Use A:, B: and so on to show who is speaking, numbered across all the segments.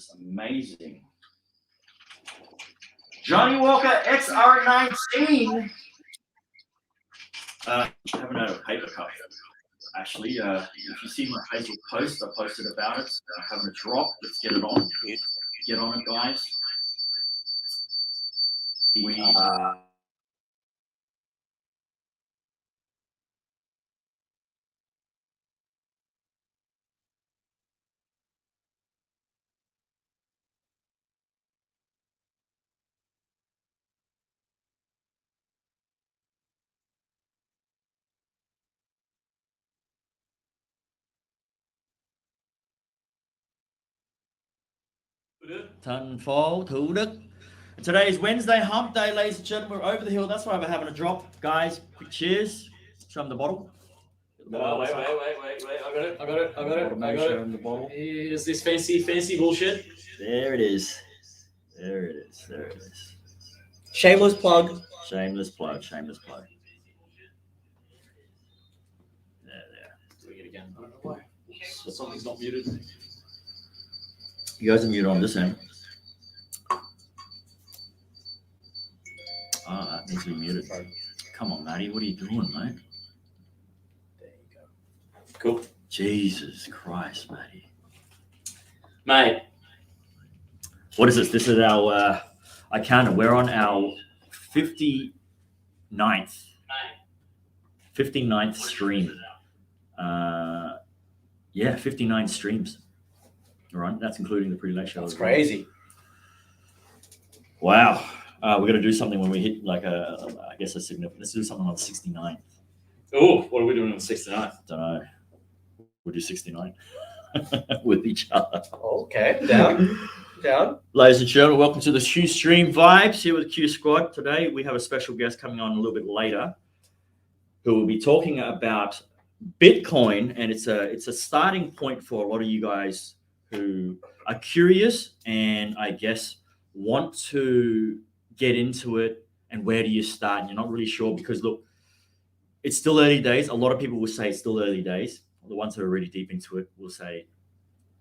A: It's amazing. Johnny Walker XR19. I haven't had a paper cut. Actually, if you see my Facebook post, I posted about it. Having a drop. Let's get it on. Get on it, guys. Tenfold, thủ đức. Today is Wednesday, hump day, ladies and gentlemen. We're over the hill. That's why we're having a drop. Guys, quick cheers. Show them the bottle.
B: Wait. I got it.
A: Show them the bottle.
B: Is this fancy bullshit?
A: There it is.
C: Shameless plug.
A: Shameless plug. There.
B: Doing it again. I don't know why. Something's not muted.
A: You guys are muted on this end. That needs to be muted. Come on, Matty. What are you doing, mate?
B: There you go. Cool.
A: Jesus Christ, Matty.
B: Mate.
A: What is this? This is our, I counted, we're on our 59th stream. 59 streams. All right, that's including the pre-late show.
C: That's crazy.
A: Wow. We're going to do something when we hit like I guess a significant. Let's do something on the 69th.
B: Oh, what are we doing on the 69th?
A: Don't know. We'll do 69 with each other.
C: Okay, down.
A: Ladies and gentlemen, welcome to the Q Stream Vibes here with Q Squad. Today we have a special guest coming on a little bit later who will be talking about Bitcoin, and it's a starting point for a lot of you guys who are curious and I guess want to get into it. And where do you start? And you're not really sure because look, it's still early days. A lot of people will say it's still early days. The ones that are really deep into it will say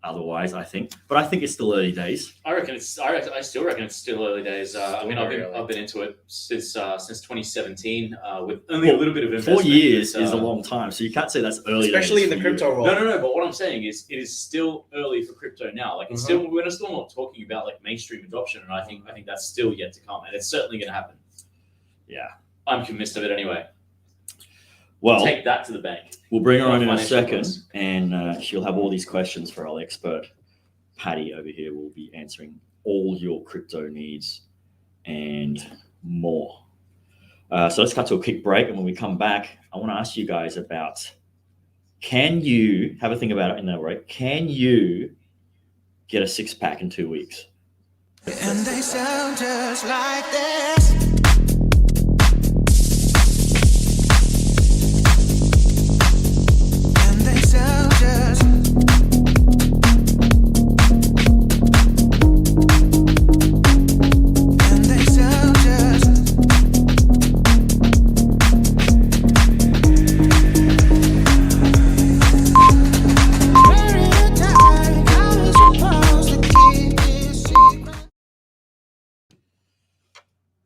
A: otherwise, I think. But I think it's still early days.
B: I still reckon it's still early days. I've been into it since 2017 with only a little bit of investment.
A: 4 years is a long time, so you can't say that's early.
C: Especially in the crypto world.
B: No. But what I'm saying is, it is still early for crypto now. Like it's still, we're still not talking about like mainstream adoption, and I think that's still yet to come, and it's certainly going to happen.
A: Yeah,
B: I'm convinced of it anyway.
A: Well,
B: take that to the bank.
A: We'll bring her on in a second, and she'll have all these questions for our expert. Patty over here will be answering all your crypto needs and more. So let's cut to a quick break, and when we come back, I want to ask you guys about, can you, have a think about it in that way, can you get a six-pack in 2 weeks?
D: And they sound just like this.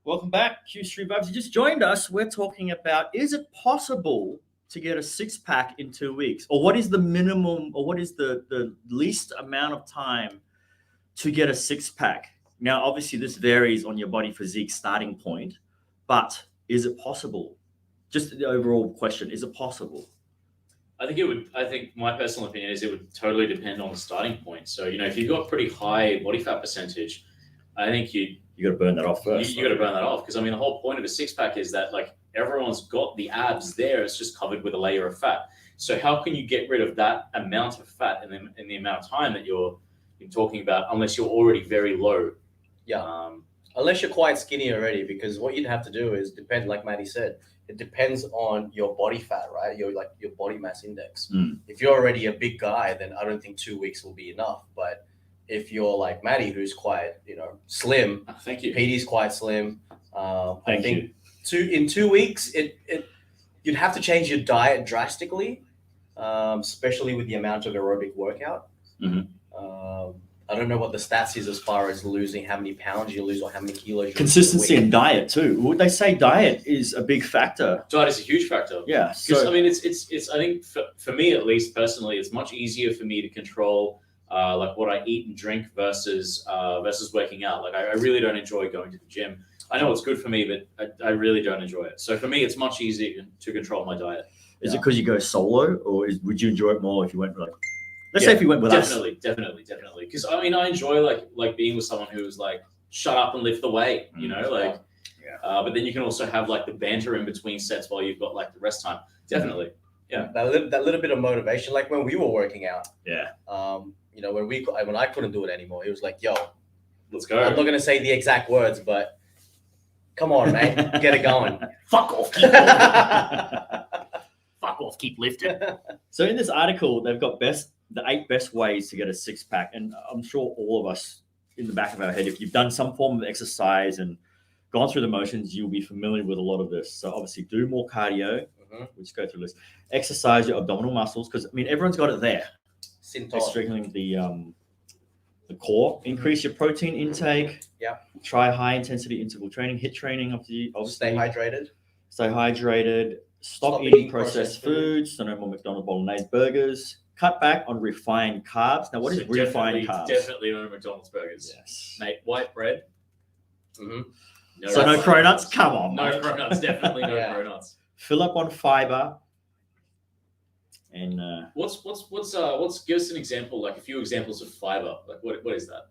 A: Welcome back, Q Street Vibes. You just joined us. We're talking about, is it possible to get a six-pack in 2 weeks? Or what is the minimum, or what is the least amount of time to get a six-pack? Now, obviously, this varies on your body physique starting point, but is it possible? Just the overall question, is it possible?
B: I think my personal opinion is it would totally depend on the starting point. So, if you've got pretty high body fat percentage, I think you
A: got to burn that off first.
B: You got to burn that off because the whole point of a six-pack is that like everyone's got the abs there. It's just covered with a layer of fat. So how can you get rid of that amount of fat in the amount of time that you're talking about, unless you're already very low?
C: Yeah. Unless you're quite skinny already, because what you'd have to do is depend, like Maddie said, it depends on your body fat, right? Your body mass index. If you're already a big guy, then I don't think 2 weeks will be enough. But if you're like Maddie, who's quite, slim,
B: thank you.
C: Petey's quite slim. I think in 2 weeks, you'd have to change your diet drastically, especially with the amount of aerobic workout. I don't know what the stats is as far as losing how many pounds you lose or how many kilos. You
A: Consistency
C: lose
A: and diet too. Would they say diet is a big factor?
B: Diet is a huge factor.
A: Yeah.
B: Because
A: So
B: I mean, it's I think for me at least personally, it's much easier for me to control like what I eat and drink versus working out. Like I really don't enjoy going to the gym. I know it's good for me, but I really don't enjoy it. So for me, it's much easier to control my diet.
A: is it because you go solo, or would you enjoy it more if you went like? Let's say if you went with us.
B: Definitely. Because I mean, I enjoy like being with someone who's like, shut up and lift the weight, you know, like.
A: Yeah.
B: But then you can also have like the banter in between sets while you've got like the rest time. Definitely. Yeah.
C: That little bit of motivation, like when we were working out.
A: Yeah.
C: You know, when I couldn't do it anymore, it was like, yo,
B: Let's go.
C: I'm not gonna say the exact words, but come on, man, get it going.
B: Fuck off. Keep Fuck off. Keep lifting.
A: So in this article, they've got the 8 best ways to get a 6-pack, and I'm sure all of us in the back of our head, if you've done some form of exercise and gone through the motions, you'll be familiar with a lot of this. So obviously, do more cardio. We'll just go through this. Exercise your abdominal muscles, because I mean everyone's got it there. Strengthening the core. Increase your protein intake.
C: Yeah.
A: Try high intensity interval training, HIIT training. Obviously,
C: Stay hydrated.
A: Stay hydrated. Stop eating processed foods. So no more McDonald's bolognese burgers. Cut back on refined carbs. Now, what is refined carbs?
B: Definitely no McDonald's burgers.
A: Yes.
B: Mate, white bread.
C: Mm-hmm.
A: So no cronuts? Come on,
B: No
A: mate.
B: cronuts. Definitely no
C: Yeah.
B: cronuts.
A: Fill up on fiber. And
B: What's give us an example, like a few examples of fiber. Like what is that?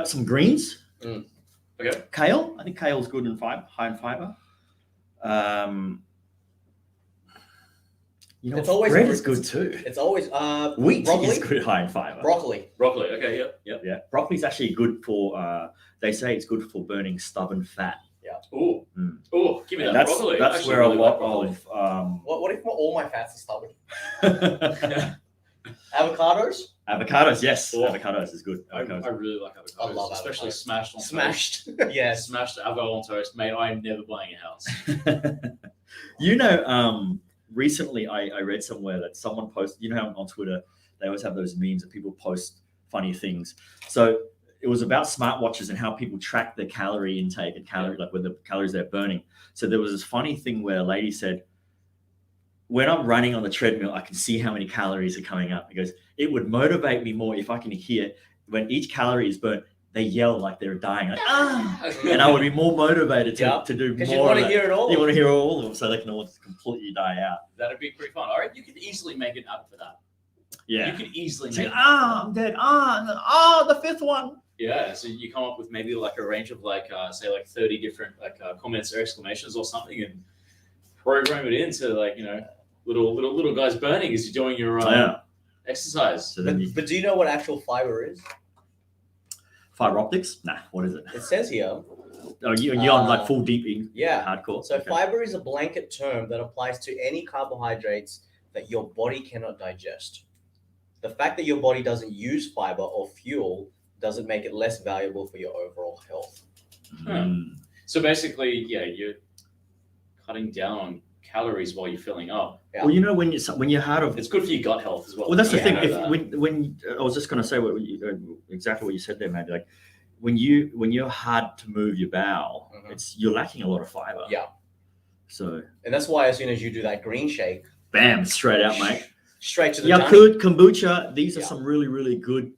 A: some greens.
B: Okay.
A: Kale. I think kale's good in fiber, high in fiber. You know,
C: It's always
A: bread
C: good.
A: is good too.
C: It's always
A: Wheat
C: broccoli.
A: is good high in fiber.
C: Broccoli.
B: Broccoli. Okay. Yep.
A: Yeah, broccoli's actually good for. They say it's good for burning stubborn fat.
B: Ooh. Ooh. Give me that
A: That's
B: broccoli.
A: that's
B: Actually,
A: where a
B: really
A: lot
B: like broccoli.
A: of
C: What if all my fats are stubborn?
B: Yeah.
C: Avocados.
A: Avocados. Yes,
B: Oh.
A: avocados is good.
B: I
A: Avocados.
B: really like avocados,
C: I love
B: especially
C: avocados.
B: smashed on toast.
C: Smashed. Yes.
B: Smashed avocado on toast, mate. I'm never buying a house.
A: You know, recently I read somewhere that someone posted. You know how on Twitter they always have those memes that people post funny things. So it was about smartwatches and how people track their calorie intake and like with the calories they're burning. So there was this funny thing where a lady said, when I'm running on the treadmill, I can see how many calories are coming up. It goes, it would motivate me more if I can hear when each calorie is burnt, they yell like they're dying. Like, and I would be more motivated to do more.
C: Because you want to hear it all.
A: You want to hear all of them so they can all just completely die out.
B: That'd be pretty fun. All right, you could easily make an app for that.
A: Yeah.
B: You could easily
A: It's
B: make.
A: like, I'm dead. The 5th one.
B: Yeah, so you come up with maybe like a range of like say like 30 different like comments or exclamations or something, and program it into like little guys burning as you're doing your exercise.
A: So then
C: But do you know what actual fiber is?
A: fiber optics? Nah, what is it?
C: It says here.
A: Oh, you're on like full deep in hardcore.
C: So
A: Okay.
C: fiber is a blanket term that applies to any carbohydrates that your body cannot digest. The fact that your body doesn't use fiber or fuel doesn't make it less valuable for your overall health.
B: So basically, you're cutting down on calories while you're filling up.
C: Yeah.
A: Well, you know when you're hard of
B: It's good for your gut health as well.
A: Well, that's the
B: Yeah,
A: thing.
B: I know
A: If
B: that.
A: when I was just going to say exactly what you said there, man. Like when you're hard to move your bowel, you're lacking a lot of fiber.
C: Yeah.
A: So
C: And that's why as soon as you do that green shake,
A: bam, straight out, mate.
C: straight to the
A: Yakult, kombucha. These are
C: Yeah.
A: some really, really good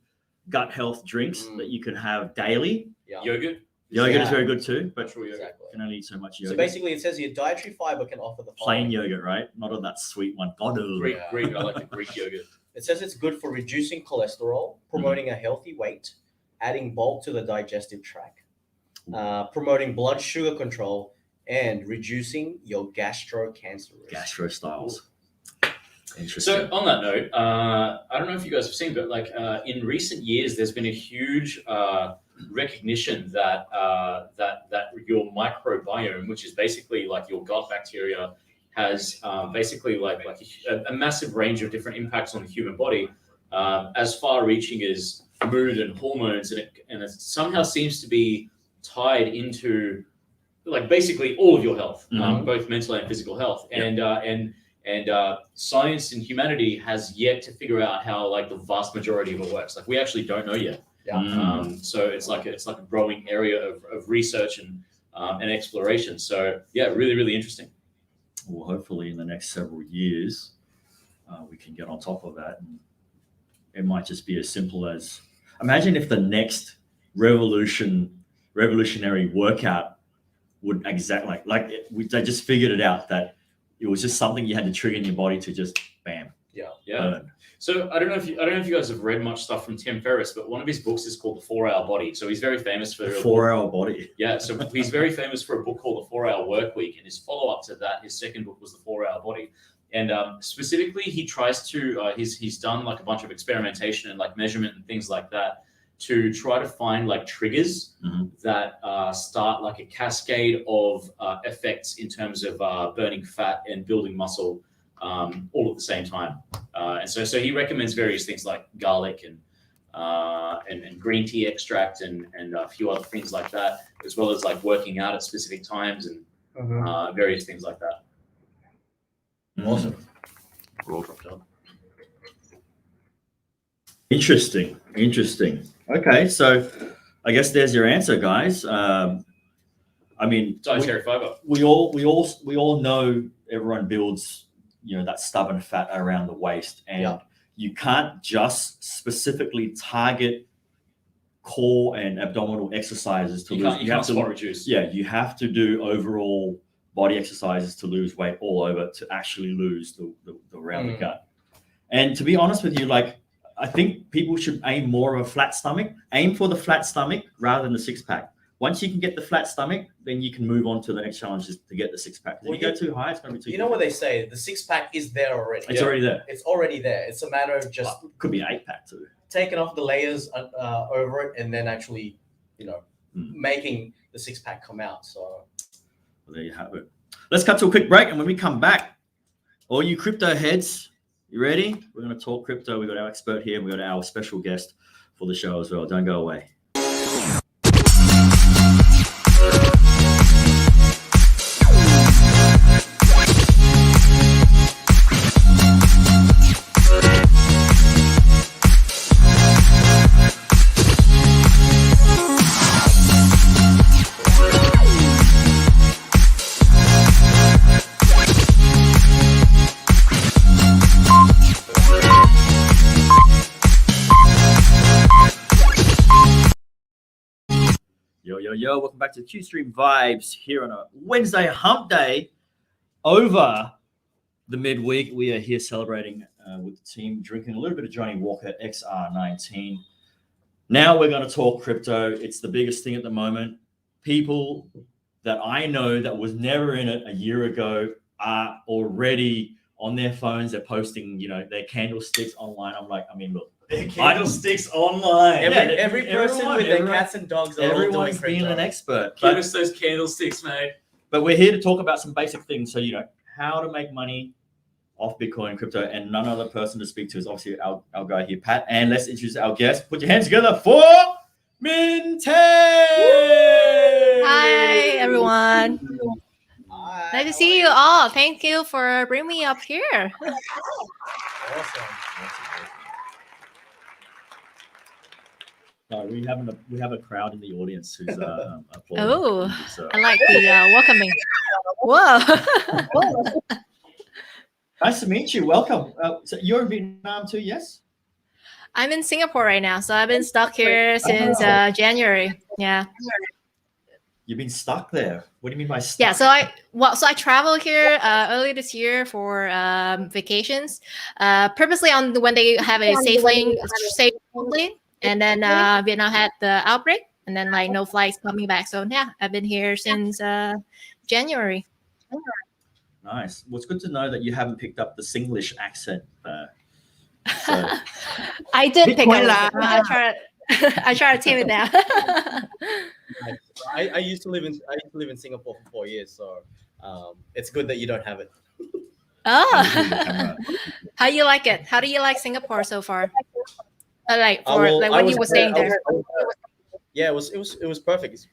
A: gut health drinks that you can have daily.
C: Yeah.
B: Yogurt.
A: Yogurt is very good too, but
B: Natural yogurt.
C: Exactly.
A: you can only eat so much
C: So
A: yogurt.
C: basically, it says your dietary fiber can offer the
A: Plain
C: following.
A: yogurt, right? Not on that sweet one. God,
B: Greek.
C: Yeah.
B: Greek. I like the Greek yogurt.
C: It says it's good for reducing cholesterol, promoting a healthy weight, adding bulk to the digestive tract, promoting blood sugar control, and reducing your gastrocancer risk.
A: gastro styles. Interesting.
B: So on that note, I don't know if you guys have seen, but like in recent years, there's been a huge recognition that that your microbiome, which is basically like your gut bacteria, has basically like a massive range of different impacts on the human body, as far-reaching as mood and hormones, and it somehow seems to be tied into like basically all of your health, both mental and physical health, and And science and humanity has yet to figure out how like the vast majority of it works. Like we actually don't know yet.
C: Yeah.
B: So it's like a growing area of research and exploration. So yeah, really, really interesting.
A: Well, hopefully in the next several years, we can get on top of that. And it might just be as simple as imagine if the next revolutionary workout would they just figured it out that it was just something you had to trigger in your body to just bam.
B: Yeah.
A: Burn.
B: So I don't know if you guys have read much stuff from Tim Ferriss, but one of his books is called The 4-Hour Body. So he's very famous for
A: The 4-Hour Body.
B: Yeah, so he's very famous for a book called The 4-Hour Work Week, and his follow-up to that, his second book was The 4-Hour Body. And specifically, he tries to he's done like a bunch of experimentation and like measurement and things like that to try to find like triggers that start like a cascade of effects in terms of burning fat and building muscle all at the same time. And so he recommends various things like garlic and green tea extract and a few other things like that, as well as like working out at specific times and various things like that.
C: Awesome.
B: We're all dropped up.
A: Interesting. Okay, so I guess there's your answer, guys. I mean,
B: Dietary fiber.
A: we all know everyone builds, that stubborn fat around the waist, and you can't just specifically target core and abdominal exercises to lose.
B: You have to reduce.
A: Yeah, you have to do overall body exercises to lose weight all over to actually lose the round the gut. And to be honest with you, like I think people should aim more of a flat stomach. Aim for the flat stomach rather than the six pack. Once you can get the flat stomach, then you can move on to the next challenge is to get the six pack. If you go too high, it's going to be too.
C: You know what they say? The six pack is there already.
A: It's already there.
C: It's already there. It's a matter of just
A: could be an 8-pack too.
C: Taking off the layers over it and then actually, making the six pack come out. So
A: well, there you have it. Let's cut to a quick break, and when we come back, all you crypto heads, you ready? We're going to talk crypto. We've got our expert here. We've got our special guest for the show as well. Don't go away. Yo, welcome back to Q-Stream Vibes here on a Wednesday hump day over the midweek. We are here celebrating with the team, drinking a little bit of Johnny Walker XR19. Now we're going to talk crypto. It's the biggest thing at the moment. People that I know that was never in it a year ago are already on their phones. They're posting, their candlesticks online. I'm like, look.
B: Candlesticks online.
C: Every person with their cats and dogs are
A: everyone's
C: all doing
A: being an expert.
B: Give us those candlesticks, mate.
A: But we're here to talk about some basic things. So, how to make money off Bitcoin and crypto. And none other person to speak to is obviously our guy here, Pat. And let's introduce our guest. Put your hands together for Minte.
E: Hi, everyone.
C: Hi,
E: Nice to see you all. Thank you for bringing me up here.
C: Awesome.
A: No, we have a crowd in the audience who's applauding.
E: Oh,
A: So,
E: I like the welcoming. Whoa.
A: nice to meet you. Welcome. So you're in Vietnam too, yes?
E: I'm in Singapore right now, so I've been stuck here since January. Yeah.
A: You've been stuck there. What do you mean by stuck?
E: Yeah, so I traveled here early this year for vacations, purposely on when they have a safe lane. And then Vietnam had the outbreak, and then no flights coming back. So yeah, I've been here since January.
A: Nice. Well, it's good to know that you haven't picked up the Singlish accent. So.
E: I did pick up. I try to tame it down.
C: I used to live in Singapore for 4 years, so it's good that you don't have it.
E: Oh, how you like it? How do you like Singapore so far? When you were staying there.
C: Yeah, it was perfect. It's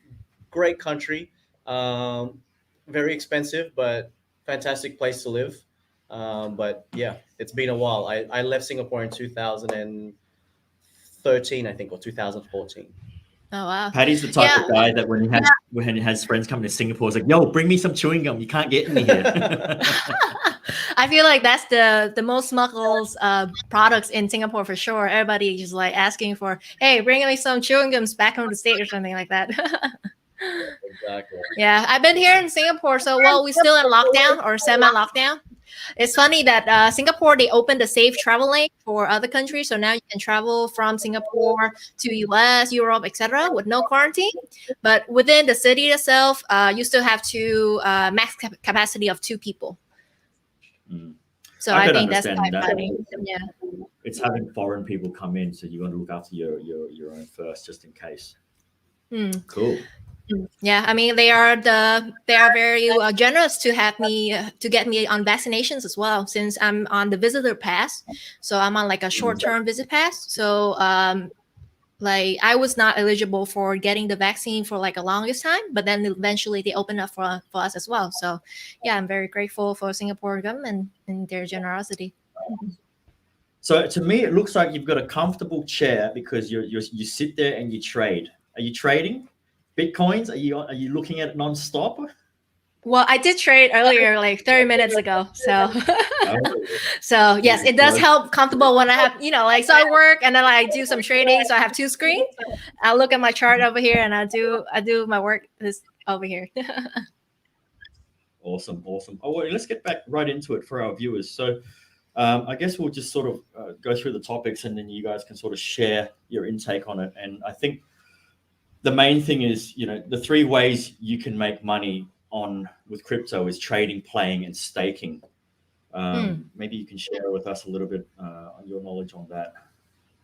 C: great country, very expensive, but fantastic place to live. But yeah, it's been a while. I left Singapore in 2013, I think, or 2014.
E: Oh wow.
A: Paddy's the type
E: Yeah.
A: of guy that when he has friends coming to Singapore, he's like, "Yo, bring me some chewing gum. You can't get any here."
E: I feel like that's the most smuggled products in Singapore for sure. Everybody just like asking for, hey, bring me some chewing gums back from the state or something like that.
C: Exactly.
E: Yeah, I've been here in Singapore. So while we're still in lockdown or semi-lockdown, it's funny that Singapore, they opened a safe travel lane for other countries. So now you can travel from Singapore to US, Europe, etc. with no quarantine. But within the city itself, you still have to max capacity of 2 people.
A: Mm.
E: So
A: I
E: I
A: can
E: think that's
A: understand
E: quite
A: that.
E: funny. Yeah.
A: It's having foreign people come in, so you want to look after your own first, just in case.
E: Mm.
A: Cool.
E: Yeah, I mean they are very generous to have me to get me on vaccinations as well, since I'm on the visitor pass. So I'm on like a short-term visit pass. So like I was not eligible for getting the vaccine for like a longest time, but then eventually they opened up for us as well. So yeah, I'm very grateful for Singapore government and their generosity.
A: So to me, it looks like you've got a comfortable chair because you sit there and you trade. Are you trading Bitcoins? Are you looking at it nonstop?
E: Well, I did trade earlier, like 30 minutes ago. So, so yes, it does help comfortable when I have, like, so I work and then I do some trading. So I have 2 screens. I look at my chart over here and I do my work this over here.
A: Awesome. Oh, well, let's get back right into it for our viewers. So, I guess we'll just sort of go through the topics and then you guys can sort of share your intake on it. And I think the main thing is, the 3 ways you can make money with crypto is trading, playing, and staking. Maybe you can share with us a little bit on your knowledge on that.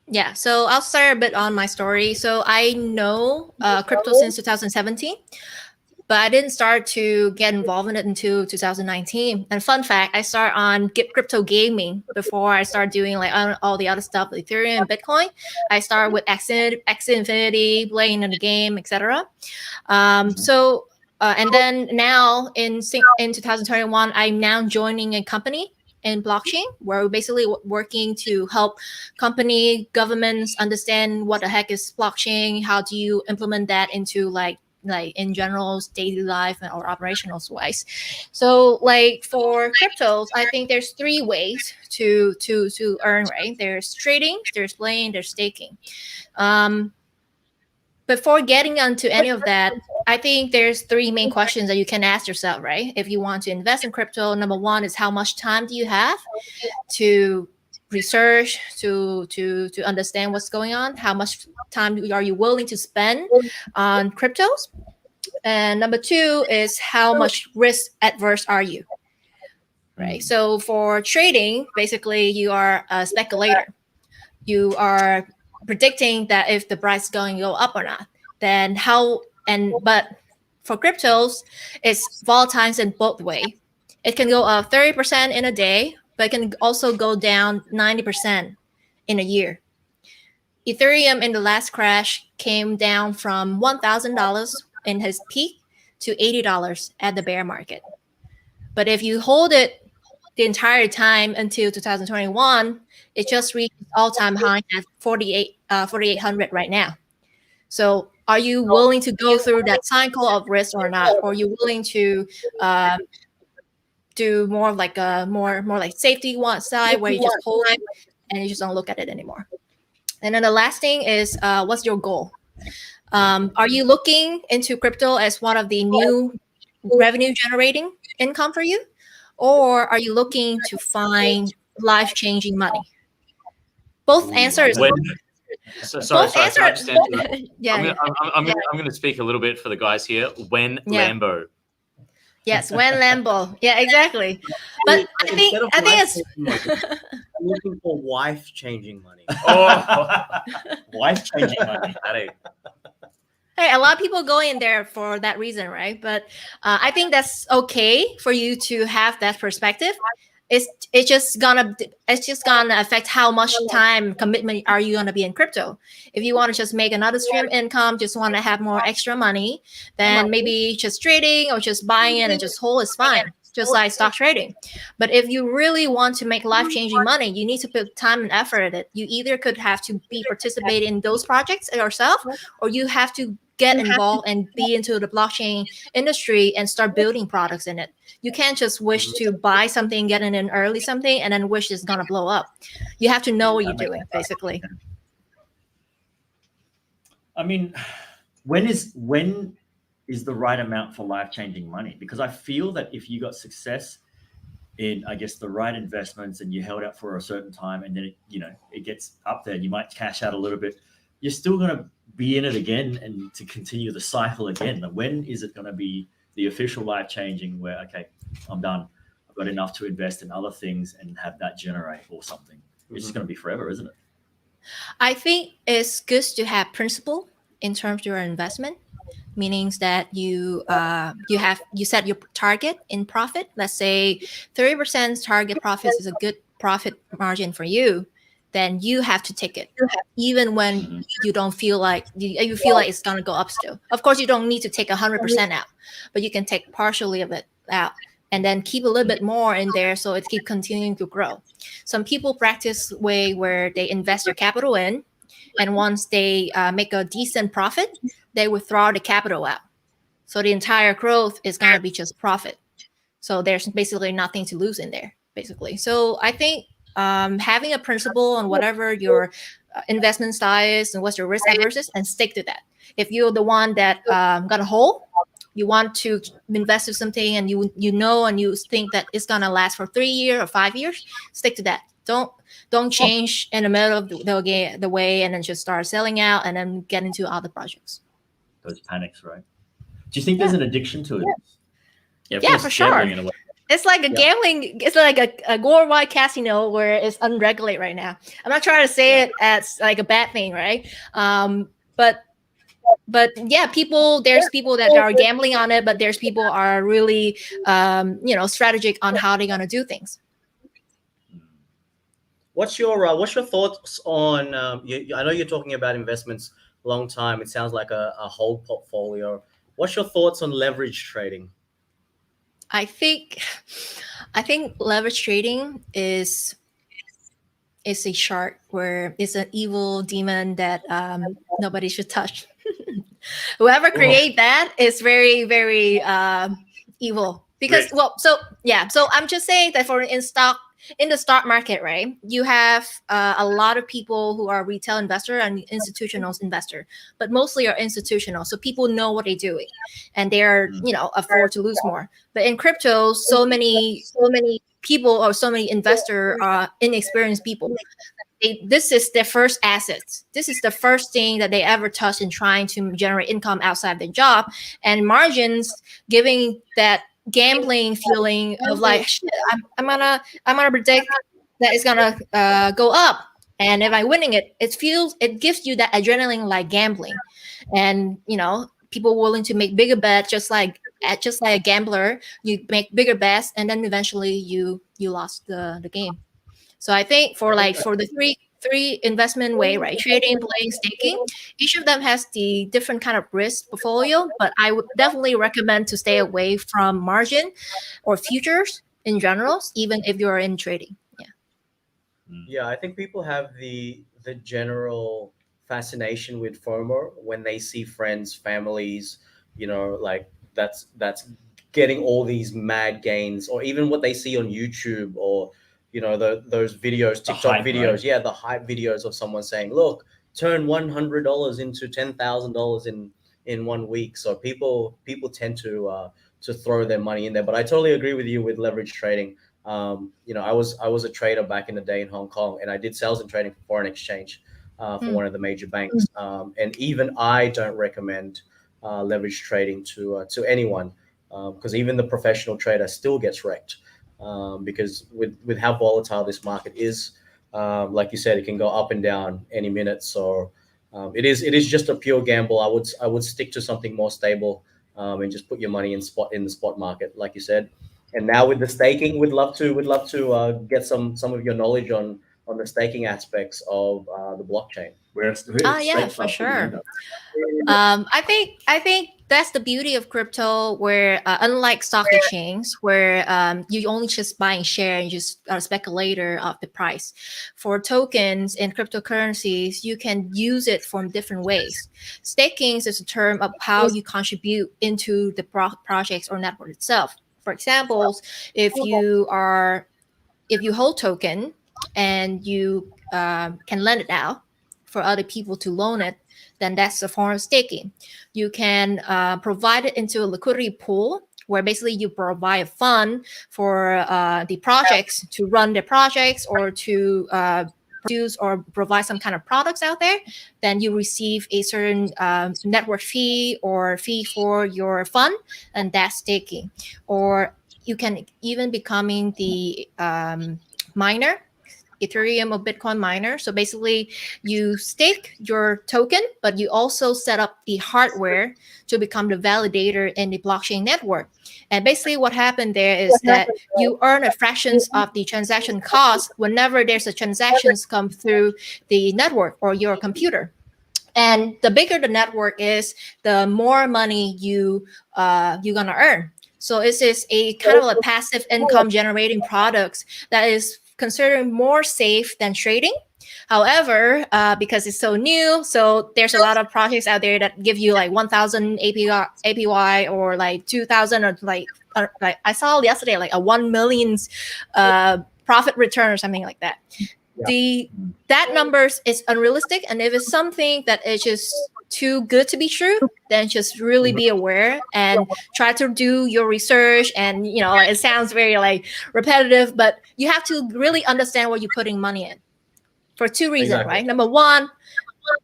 E: Yeah, so I'll start a bit on my story. So I know crypto since 2017, but I didn't start to get involved in it until 2019. And fun fact, I started on crypto gaming before I started doing like all the other stuff, Ethereum and Bitcoin. I started with Axie Infinity, playing in the game, etc. So and then now in 2021, I'm now joining a company in blockchain where we're basically working to help company governments understand what the heck is blockchain, how do you implement that into like in general daily life or operational wise. So like for cryptos, I think there's 3 ways to earn, right? There's trading, there's playing, there's staking. Before getting onto any of that, I think there's 3 main questions that you can ask yourself, right? If you want to invest in crypto, number 1 is how much time do you have to research, to understand what's going on? How much time are you willing to spend on cryptos? And number 2 is how much risk adverse are you? Right. So for trading, basically you are a speculator. You are predicting that if the price is going to go up or not. Then but for cryptos, it's volatile in both ways. It can go up 30% in a day, but it can also go down 90% in a year. Ethereum in the last crash came down from $1,000 in his peak to $80 at the bear market. But if you hold it the entire time until 2021, it just reached all-time high at 4,800 right now. So are you willing to go through that cycle of risk or not? Or are you willing to do more like a more like safety one side where you just hold it and you just don't look at it anymore? And then the last thing is what's your goal? Are you looking into crypto as one of the new revenue generating income for you? Or are you looking to find life-changing money? Both answers.
B: Sorry, can I just answer?
E: Yeah.
B: I'm going to speak a little bit for the guys here. When Lambo.
E: Yes, when Lambo. Yeah, exactly. But I think it's
C: I'm looking for wife-changing money.
B: Oh,
A: Life-changing money.
E: Hey, a lot of people go in there for that reason, right? But I think that's okay for you to have that perspective. It's just gonna affect how much time commitment are you gonna be in crypto. If you want to just make another stream income, just want to have more extra money, then maybe just trading or just buying in and just hold is fine. just like stock trading. But if you really want to make life-changing money, you need to put time and effort at it. You either could have to be participating in those projects yourself, or you have to get involved and be into the blockchain industry and start building products in it. You can't just wish to buy something, get in an early something, and then wish it's gonna blow up. You have to know what you're doing, basically.
A: I mean, when is the right amount for life-changing money? Because I feel that if you got success in, I guess, the right investments and you held out for a certain time and then it gets up there and you might cash out a little bit, you're still going to be in it again and to continue the cycle again. But when is it going to be the official life-changing where, okay, I'm done, I've got enough to invest in other things and have that generate or something? It's just going to be forever, isn't it?
E: I think it's good to have principle in terms of your investment, meaning that you set your target in profit. Let's say 30% target profits is a good profit margin for you. Then you have to take it, even when you don't feel like you feel like it's gonna go up still. Of course, you don't need to take 100% out, but you can take partially of it out and then keep a little bit more in there so it keep continuing to grow. Some people practice way where they invest their capital in, and once they make a decent profit, they withdraw the capital out. So the entire growth is gonna be just profit. So there's basically nothing to lose in there, basically. So I think having a principle on whatever your investment style is and what's your risk averse, and stick to that. If you're the one that got a hole, you want to invest in something and you know and you think that it's gonna last for 3 years or 5 years, stick to that. Don't change in the middle of the way and then just start selling out and then get into other projects.
A: Those panics, right? Do you think there's an addiction to it?
E: Yeah, for sure. It's like a gambling. It's like a worldwide casino where it's unregulated right now. I'm not trying to say it as like a bad thing, right? But yeah, there's people that are gambling on it, but there's people are really, strategic on how they're gonna do things.
C: What's your thoughts on? I know you're talking about investments long time. It sounds like a whole portfolio. What's your thoughts on leverage trading?
E: I think leverage trading is a shark where it's an evil demon that nobody should touch. Whoever create that is very, very evil. Because so I'm just saying that in the stock market, right? You have a lot of people who are retail investor and institutional investor, but mostly are institutional. So people know what they're doing and they're, afford to lose more. But in crypto, so many people or so many investors are inexperienced people. This is their first assets. This is the first thing that they ever touch in trying to generate income outside their job, and margins giving that gambling feeling of like, shit, I'm gonna predict that it's gonna go up, and if I'm winning it, it gives you that adrenaline like gambling, and people willing to make bigger bets, just like a gambler, you make bigger bets, and then eventually you lost the game. So I think for the three investment way, right? Trading, playing, staking, each of them has the different kind of risk portfolio, but I would definitely recommend to stay away from margin or futures in general, even if you're in trading.
C: Yeah, I think people have the general fascination with FOMO when they see friends, families, like that's getting all these mad gains, or even what they see on YouTube, or those videos, TikTok videos, right? Yeah, the hype videos of someone saying, "Look, turn $100 into $10,000 in 1 week." So people tend to throw their money in there. But I totally agree with you with leverage trading. I was a trader back in the day in Hong Kong, and I did sales and trading for foreign exchange for one of the major banks. And even I don't recommend leverage trading to anyone, because even the professional trader still gets wrecked. Because with how volatile this market is, like you said, it can go up and down any minute. So it is just a pure gamble. I would stick to something more stable, and just put your money in the spot market, like you said. And now with the staking, we'd love to get some of your knowledge on the staking aspects of the blockchain.
E: Yeah, for sure. I think that's the beauty of crypto, where unlike stock exchange, where you only just buying share and just are a speculator of the price. For tokens and cryptocurrencies, you can use it from different ways. Staking is a term of how you contribute into the projects or network itself. For example, if you hold token and you can lend it out for other people to loan it, then that's a form of staking. You can provide it into a liquidity pool, where basically you provide a fund for the projects to run their projects, or to produce or provide some kind of products out there. Then you receive a certain network fee or fee for your fund, and that's staking. Or you can even becoming the miner, Ethereum or Bitcoin miner. So basically, you stake your token, but you also set up the hardware to become the validator in the blockchain network. And basically, what happened there is that you earn a fractions of the transaction cost whenever there's a transactions come through the network or your computer. And the bigger the network is, the more money you're gonna earn. So this is a kind of a passive income generating products that is considered more safe than trading. However, because it's so new, so there's a lot of projects out there that give you like 1,000 APY or like 2,000, or like I saw yesterday like a 1 million profit return or something like that.
C: Yeah.
E: That numbers is unrealistic, and if it's something that is just too good to be true, then just really be aware and try to do your research. And it sounds very like repetitive, but you have to really understand what you're putting money in for two reasons.
C: Exactly.
E: Right? Number one,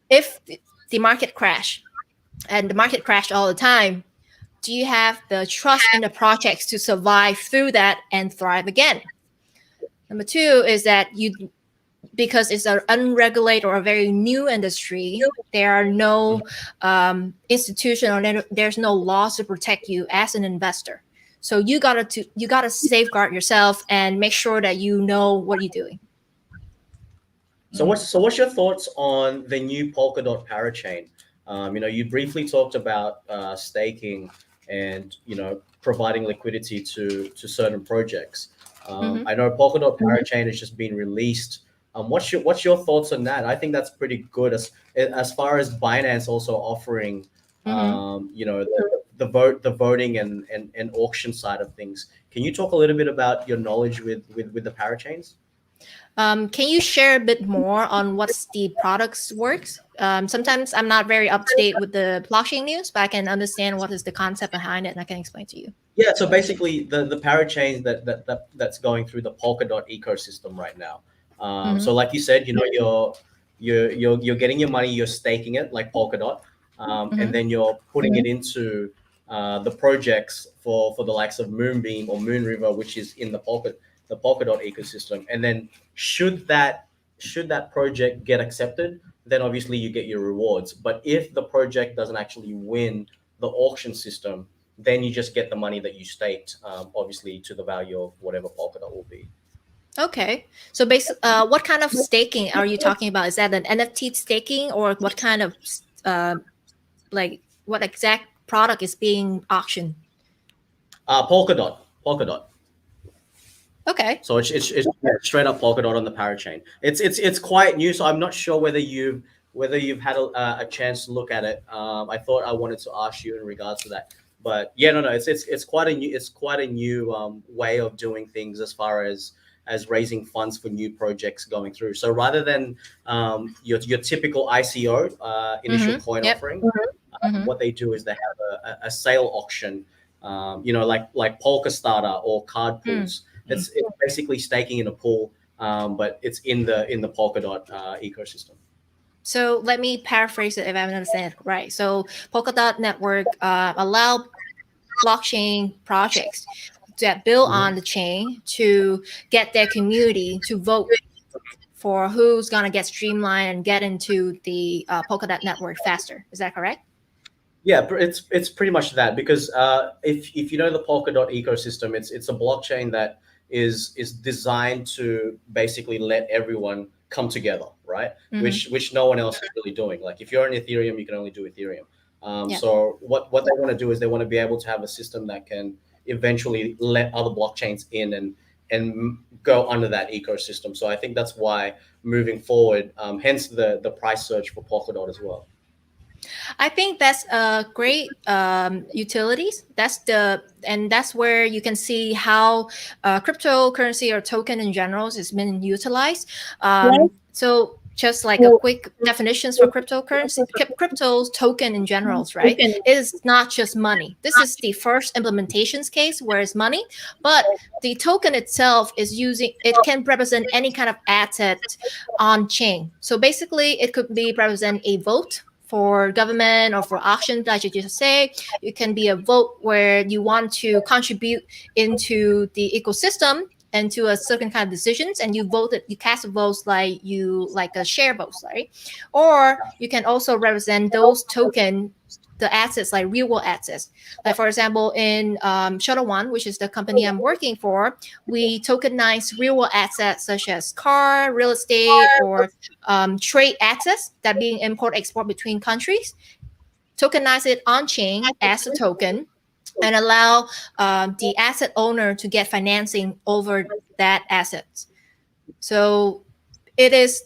E: if the market crash, and the market crashed all the time, do you have the trust in the projects to survive through that and thrive again? Number two is that because it's an unregulated or a very new industry, there are no institution, or there's no laws to protect you as an investor. So you gotta safeguard yourself and make sure that you know what you're doing.
C: So what's your thoughts on the new Polkadot parachain? You briefly talked about staking and providing liquidity to certain projects. I know Polkadot parachain has just been released. What's your thoughts on that? I think that's pretty good as far as Binance also offering the voting and auction side of things. Can you talk a little bit about your knowledge with the parachains?
E: Can you share a bit more on what's the products works? Sometimes I'm not very up to date with the blockchain news, but I can understand what is the concept behind it, and I can explain to you.
C: Yeah, so basically the parachains that's going through the Polkadot ecosystem right now. So like you said, you're getting your money, you're staking it like Polkadot, and then you're putting it into the projects for the likes of Moonbeam or Moonriver, which is in the Polkadot ecosystem. And then should that project get accepted, then obviously you get your rewards. But if the project doesn't actually win the auction system, then you just get the money that you staked, obviously to the value of whatever Polkadot will be.
E: Okay, so basically, what kind of staking are you talking about? Is that an NFT staking, or what kind of what exact product is being auctioned?
C: Polkadot.
E: Okay.
C: So it's straight up Polkadot on the parachain. It's quite new, so I'm not sure whether you've had a chance to look at it. I thought I wanted to ask you in regards to that, but yeah, no, it's quite a new way of doing things as far as raising funds for new projects going through. So rather than your typical ICO initial coin offering, what they do is they have a sale auction, like Polka Starter or card pools. It's basically staking in a pool, but it's in the Polkadot ecosystem.
E: So let me paraphrase it if I understand it right. So Polkadot network allow blockchain projects that build on the chain to get their community to vote for who's gonna get streamlined and get into the Polkadot network faster. Is that correct?
C: Yeah, it's pretty much that, because if you know the Polkadot ecosystem, it's a blockchain that is designed to basically let everyone come together, right? Which no one else is really doing. Like if you're on Ethereum, you can only do Ethereum.
E: Yeah.
C: So what they want to do is they want to be able to have a system that can eventually let other blockchains in and go under that ecosystem. So I think that's why moving forward, hence the price surge for Polkadot as well.
E: I think that's a great utilities. That's where you can see how cryptocurrency or token in general is being utilized. So just like a quick definitions for cryptocurrency, crypto token in generals, right? It is not just money. This is the first implementations case where it's money, but the token itself is it can represent any kind of asset on chain. So basically it could be represent a vote for government or for auctions, like you just say. It can be a vote where you want to contribute into the ecosystem and to a certain kind of decisions, and you cast votes like a share votes, right? Or you can also represent those token, the assets, like real world assets. Like for example, in Shuttle One, which is the company I'm working for, we tokenize real world assets such as car, real estate, or trade assets that being import export between countries. Tokenize it on chain as a token, and allow the asset owner to get financing over that asset. So there's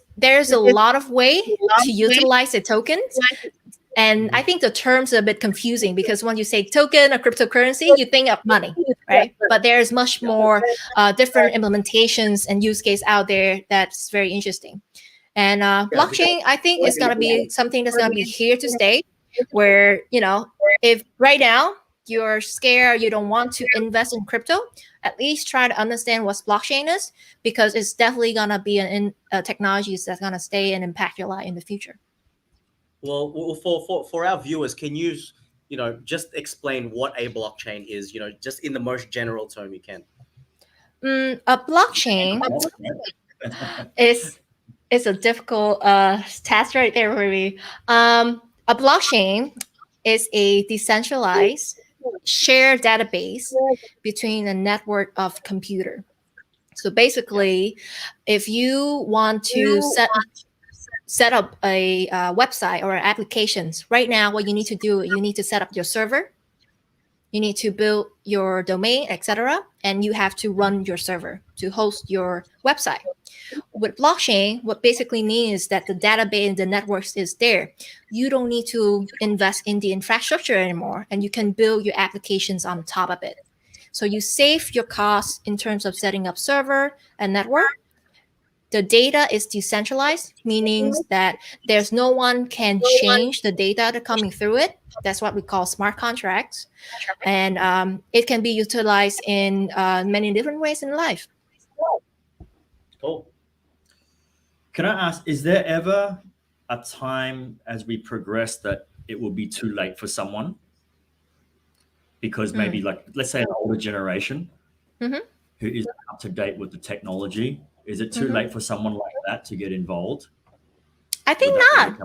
E: a lot of way to utilize the tokens. And I think the terms are a bit confusing because when you say token or cryptocurrency, you think of money, right? But there's much more different implementations and use case out there that's very interesting. And blockchain, I think, is going to be something that's going to be here to stay, where, if right now you're scared, you don't want to invest in crypto, at least try to understand what blockchain is, because it's definitely going to be a technologies that's going to stay and impact your life in the future.
C: Well, for our viewers, can you just explain what a blockchain is, just in the most general term you can?
E: A blockchain is a difficult task right there for me. A blockchain is a decentralized shared database between a network of computer. So basically, if you want to set up a website or applications, right now what you need to do, you need to set up your server, you need to build your domain, etc., and you have to run your server to host your website. With blockchain, what basically means is that the database and the networks is there. You don't need to invest in the infrastructure anymore, and you can build your applications on top of it. So you save your costs in terms of setting up server and network. The data is decentralized, meaning that there's no one can change the data that's coming through it. That's what we call smart contracts. And it can be utilized in many different ways in life.
C: Cool.
A: Can I ask, is there ever a time as we progress that it will be too late for someone? Because maybe let's say an older generation who is up to date with the technology, is it too late for someone like that to get involved?
E: I think not.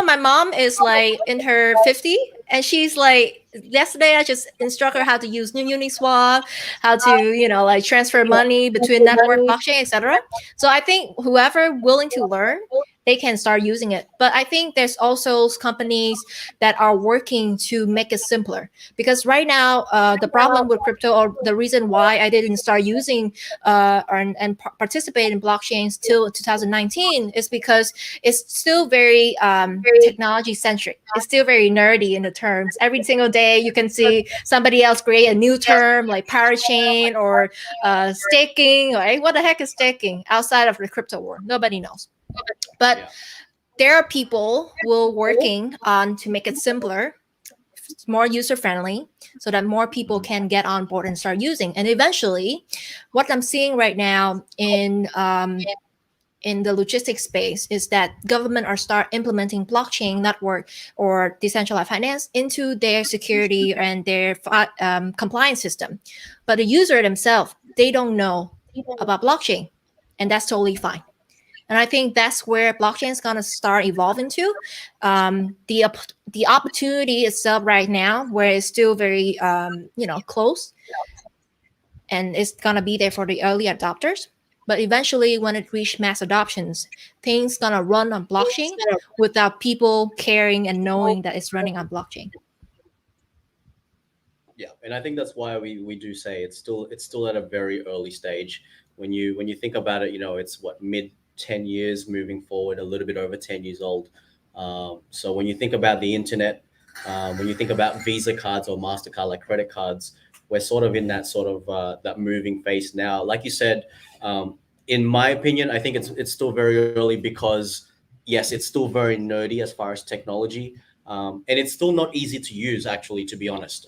E: My mom is like in her 50s, and she's like, yesterday I just instruct her how to use Uniswap, how to, transfer money between network, blockchain, etc. So I think whoever willing to learn, they can start using it. But I think there's also companies that are working to make it simpler, because right now the problem with crypto, or the reason why I didn't start using and participate in blockchains till 2019 is because it's still very technology centric. It's still very nerdy in the terms. Every single day you can see somebody else create a new term like parachain or staking. Right? What the heck is staking outside of the crypto world? Nobody knows. But there are people who are working on to make it simpler, more user-friendly, so that more people can get on board and start using. And eventually, what I'm seeing right now in the logistics space is that government are start implementing blockchain network or decentralized finance into their security and their compliance system. But the user themselves, they don't know about blockchain, and that's totally fine. And I think that's where blockchain is going to start evolving to. The opportunity itself right now, where it's still very, close, and it's going to be there for the early adopters. But eventually, when it reached mass adoptions, things gonna run on blockchain without people caring and knowing that it's running on blockchain.
C: Yeah, and I think that's why we do say it's still at a very early stage. When you think about it, it's what, mid 10 years moving forward, a little bit over 10 years old. So when you think about the internet, when you think about Visa cards or Mastercard, like credit cards, we're sort of in that sort of that moving phase now. Like you said, in my opinion, I think it's still very early because yes, it's still very nerdy as far as technology. And it's still not easy to use, actually, to be honest.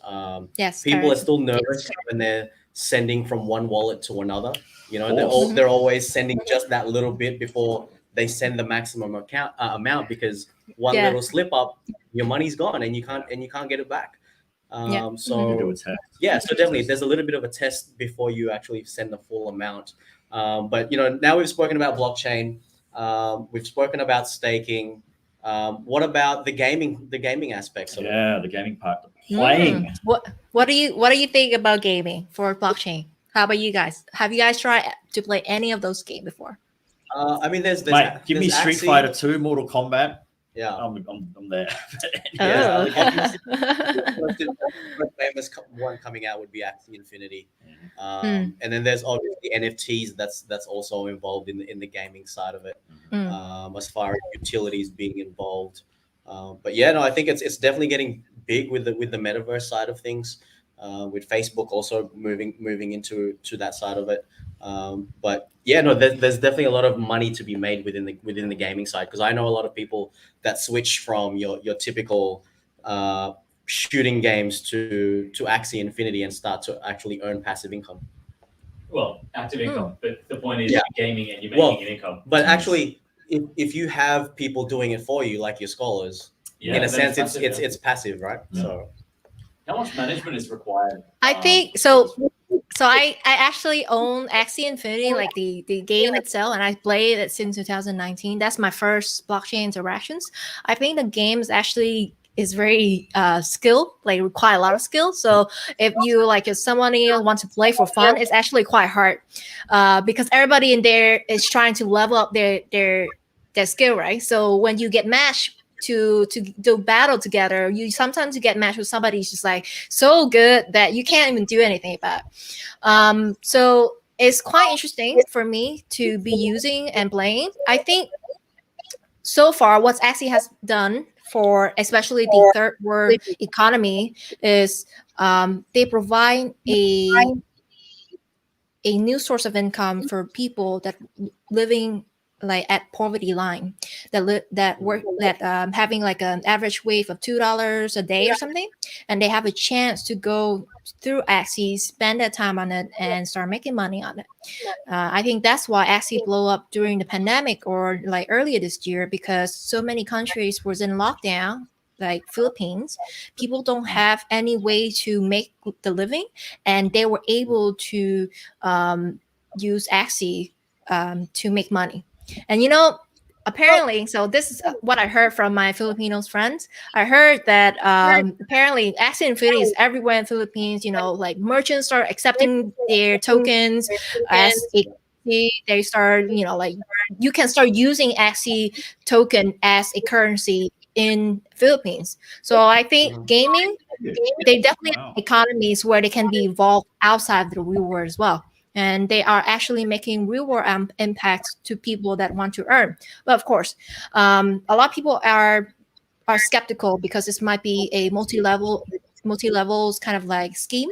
E: Yes,
C: People are
E: correct.
C: still nervous when they're sending from one wallet to another.
A: course.
C: They're always sending just that little bit before they send the maximum amount, because one
E: Yeah.
C: little slip up, your money's gone, and you can't get it back.
E: Yeah.
A: You
C: So
A: do a test.
C: yeah, so definitely there's a little bit of a test before you actually send the full amount. But now we've spoken about blockchain, we've spoken about staking. What about the gaming aspects of it?
A: Yeah, the gaming part, the playing.
E: What do you think about gaming for blockchain? How about you guys? Have you guys tried to play any of those games before?
C: I mean, there's
A: Mate, give me
C: there's
A: Street
C: Axie.
A: Fighter 2, Mortal Kombat.
C: Yeah.
A: I'm there.
C: Yeah,
E: Oh.
C: the famous one coming out would be Axie Infinity, and then there's obviously NFTs. That's also involved in the gaming side of it, as far as utilities being involved. But yeah, no, I think it's definitely getting big with the metaverse side of things, with Facebook also moving into that side of it. But yeah, no, there's definitely a lot of money to be made within the gaming side, because I know a lot of people that switch from your typical shooting games to Axie Infinity and start to actually earn passive income.
B: Well, active income, but the point is
C: Yeah.
B: you're gaming and you're making an income.
C: But actually, if you have people doing it for you, like your scholars,
B: Yeah,
C: in a
B: then
C: sense, it's passive, right?
A: Yeah.
C: So
B: how much management is required?
E: I think so. So I actually own Axie Infinity, like the game itself, and I played it since 2019. That's my first blockchain interactions. I think the game is actually is very skill, like require a lot of skill. So if you like if somebody want to play for fun, it's actually quite hard, because everybody in there is trying to level up their skill, right? So when you get matched to do battle together, you sometimes you get matched with somebody who's just like so good that you can't even do anything about. So it's quite interesting for me to be using and playing. I think so far what Axie has done for especially the third world economy is they provide a new source of income for people that living like at poverty line, that work that having like an average wage of $2 a day or something, and they have a chance to go through Axie, spend that time on it, and start making money on it. I think that's why Axie blew up during the pandemic or like earlier this year, because so many countries was in lockdown, like Philippines. People don't have any way to make the living, and they were able to use Axie to make money. And apparently, so this is what I heard from my Filipinos friends. I heard that apparently Axie Infinity is everywhere in Philippines. Like merchants are accepting their tokens as a currency. They start, like you can start using Axie token as a currency in Philippines. So I think gaming, they definitely have economies where they can be evolved outside the real world as well. And they are actually making real world impacts to people that want to earn. But of course, a lot of people are skeptical because this might be a multi-levels kind of like scheme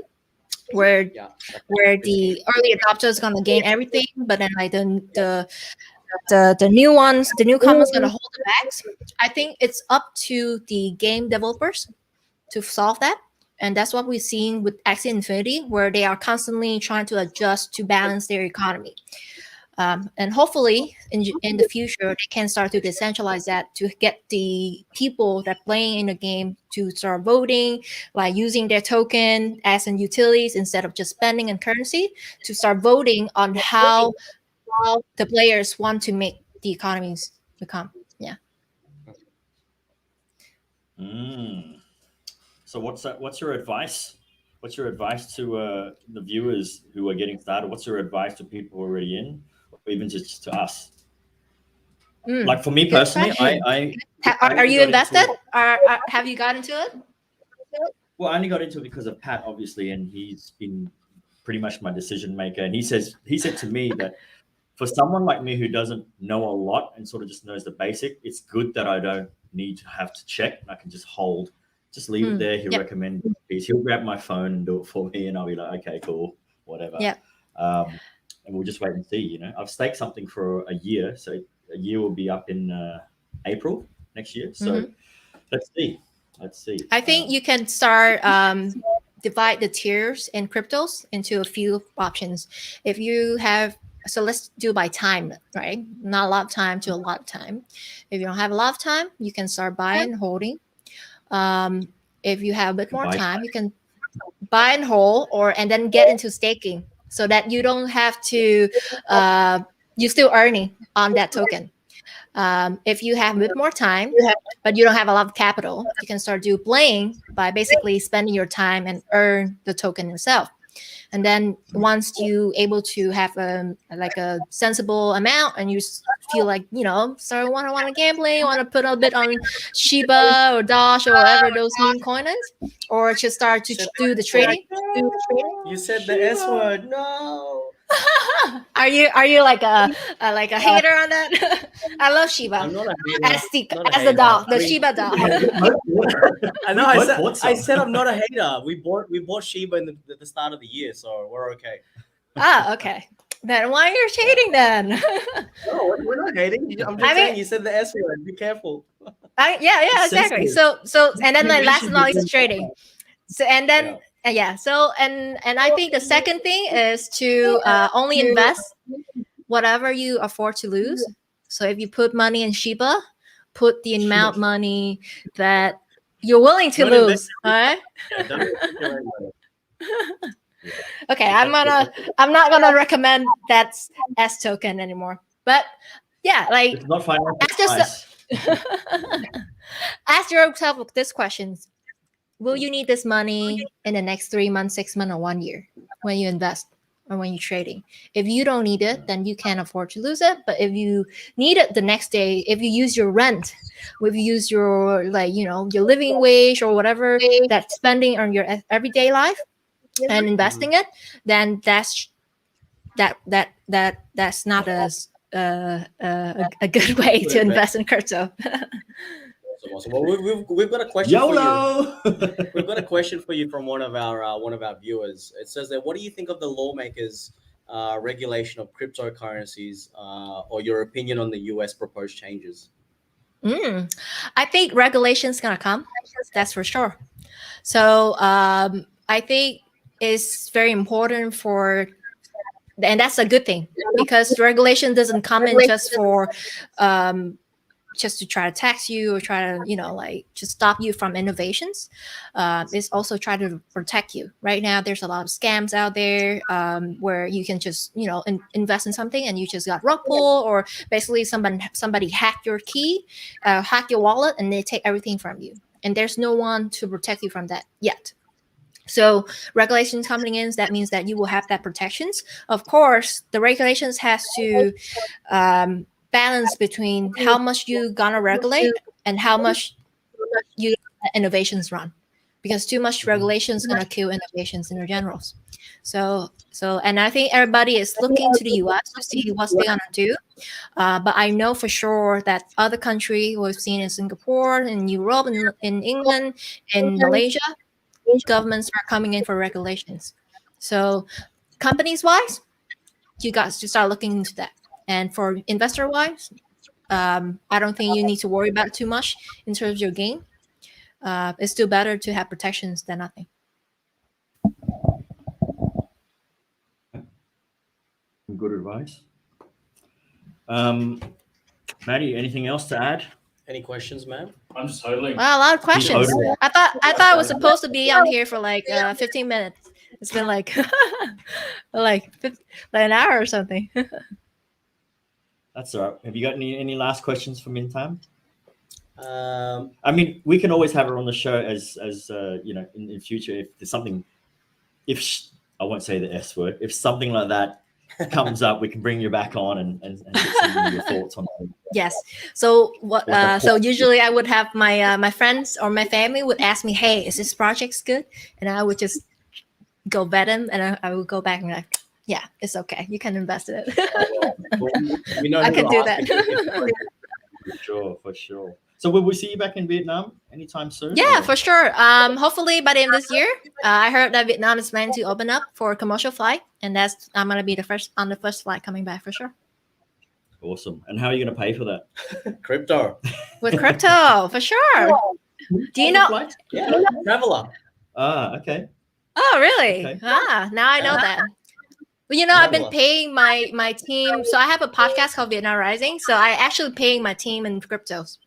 E: where the early adopters gonna gain everything, but then like the new ones, the newcomers gonna hold the bags. I think it's up to the game developers to solve that. And that's what we've seen with Axie Infinity, where they are constantly trying to adjust to balance their economy. And hopefully in the future, they can start to decentralize that to get the people that playing in the game to start voting, like using their token as in utilities instead of just spending in currency, to start voting on how the players want to make the economies become. Yeah.
A: So what's your advice? What's your advice to the viewers who are getting started? What's your advice to people who are already in? even just to us.
E: Mm,
A: Like for me
E: good
A: personally,
E: question.
A: I
E: Are you
A: got into
E: invested?
A: it-
E: Have you got into it?
A: Well, I only got into it because of Pat, obviously, and he's been pretty much my decision maker. And he said to me that for someone like me who doesn't know a lot and sort of just knows the basic, it's good that I don't need to have to check. I can just hold, just leave it there. He'll
E: Yep.
A: recommend a piece. He'll grab my phone and do it for me, and I'll be like, okay, cool, whatever.
E: Yep.
A: And we'll just wait and see. You know, I've staked something for a year, so a year will be up in April next year. So let's see. Let's see.
E: I think you can start divide the tiers in cryptos into a few options. If you have, so let's do by time, right? Not a lot of time to a lot of time. If you don't have a lot of time, you can start buying, holding. If you have a bit more
A: Buy.
E: time, you can buy and hold, and then get into staking, so that you don't have to. You're still earning on that token. If you have a bit more time, but you don't have a lot of capital, you can start do playing by basically spending your time and earn the token itself. And then once you able to have like a sensible amount, and you feel like, so want to gambling, want to put a bit on Shiba or Doge or whatever those meme coin is, or just start to do the trading.
C: You said the S word. No.
E: Are you like a hater on that? I love Shiba.
C: I'm not a hater.
E: As the dog, the Shiba dog.
C: I know.
A: We both bought some.
C: I said I'm not a hater. We bought Shiba at the start of the year, so we're okay.
E: Okay. Then why are you hating then?
C: No, we're not hating. I'm just saying you said the S word. Be careful.
E: Yeah, exactly. So and then the last one is trading. So and then so and I think the second thing is to only invest whatever you afford to lose. So if you put money in Shiba, put the amount of money that you're willing to lose. All right. Okay, I'm not gonna recommend that S token anymore. But yeah, like
A: It's not financial
E: ask ask yourself this question: will you need this money in the next 3 months, 6 months, or 1 year when you invest or when you're trading? If you don't need it, then you can't afford to lose it. But if you need it the next day, if you use your rent, if you use your your living wage or whatever that's spending on your everyday life and investing it, then that's not a good way to invest in crypto.
C: Awesome. Well, we've got a question
A: YOLO!
C: for you. We've got a question for you from one of our viewers. It says that, what do you think of the lawmakers' regulation of cryptocurrencies, or your opinion on the US proposed changes?
E: I think regulation's gonna come. That's for sure. So I think it's very important and that's a good thing, because regulation doesn't come in just for just to try to tax you or try to just stop you from innovations. It's also try to protect you. Right now there's a lot of scams out there where you can just invest in something and you just got rug pull, or basically somebody hacked your key, hack your wallet, and they take everything from you, and there's no one to protect you from that yet. So regulations coming in, that means that you will have that protections. Of course, the regulations has to balance between how much you gonna regulate and how much you innovations run, because too much regulation is gonna kill innovations in generals. So and I think everybody is looking to the US to see what they're gonna do. But I know for sure that other country we've seen in Singapore, in Europe, in England, in Malaysia, governments are coming in for regulations. So companies wise, you guys just start looking into that. And for investor wise, I don't think you need to worry about it too much in terms of your gain. It's still better to have protections than nothing.
A: Good advice. Maddie, anything else to add?
C: Any questions, ma'an?
B: I'm just hodling.
E: Wow, a lot of questions.
A: hodling.
E: I thought I was supposed to be on here for like 15 minutes. It's been like like an hour or something.
A: That's all right. Have you got any last questions for Mintime?
C: Um,
A: I mean, we can always have her on the show as in future if there's something. I won't say the S word. If something like that comes up, we can bring you back on and get some of your thoughts on it.
E: Yes. So what?
A: What the
E: So usually I would have my my friends or my family would ask me, "Hey, is this project good?" And I would just go vet them, and I would go back and be like, "Yeah, it's okay. You can invest in it."
C: You know
E: I
C: who
E: can
C: to
E: do
C: ask
E: that.
A: For sure. So will we see you back in Vietnam anytime soon?
E: Yeah,
A: or-
E: for sure. Hopefully by the end of this year. I heard that Vietnam is planning to open up for a commercial flight, and I'm gonna be the first flight coming back for sure.
A: Awesome. And how are you going to pay for that?
C: Crypto.
E: With crypto, for sure. Do you know?
A: Flight?
C: Yeah, traveler.
A: Ah, okay.
E: Oh, really?
A: Okay.
E: Now I know that. Well, I've been
C: Traveler.
E: paying my team. So I have a podcast called Vietnam Rising. So I actually paying my team in cryptos.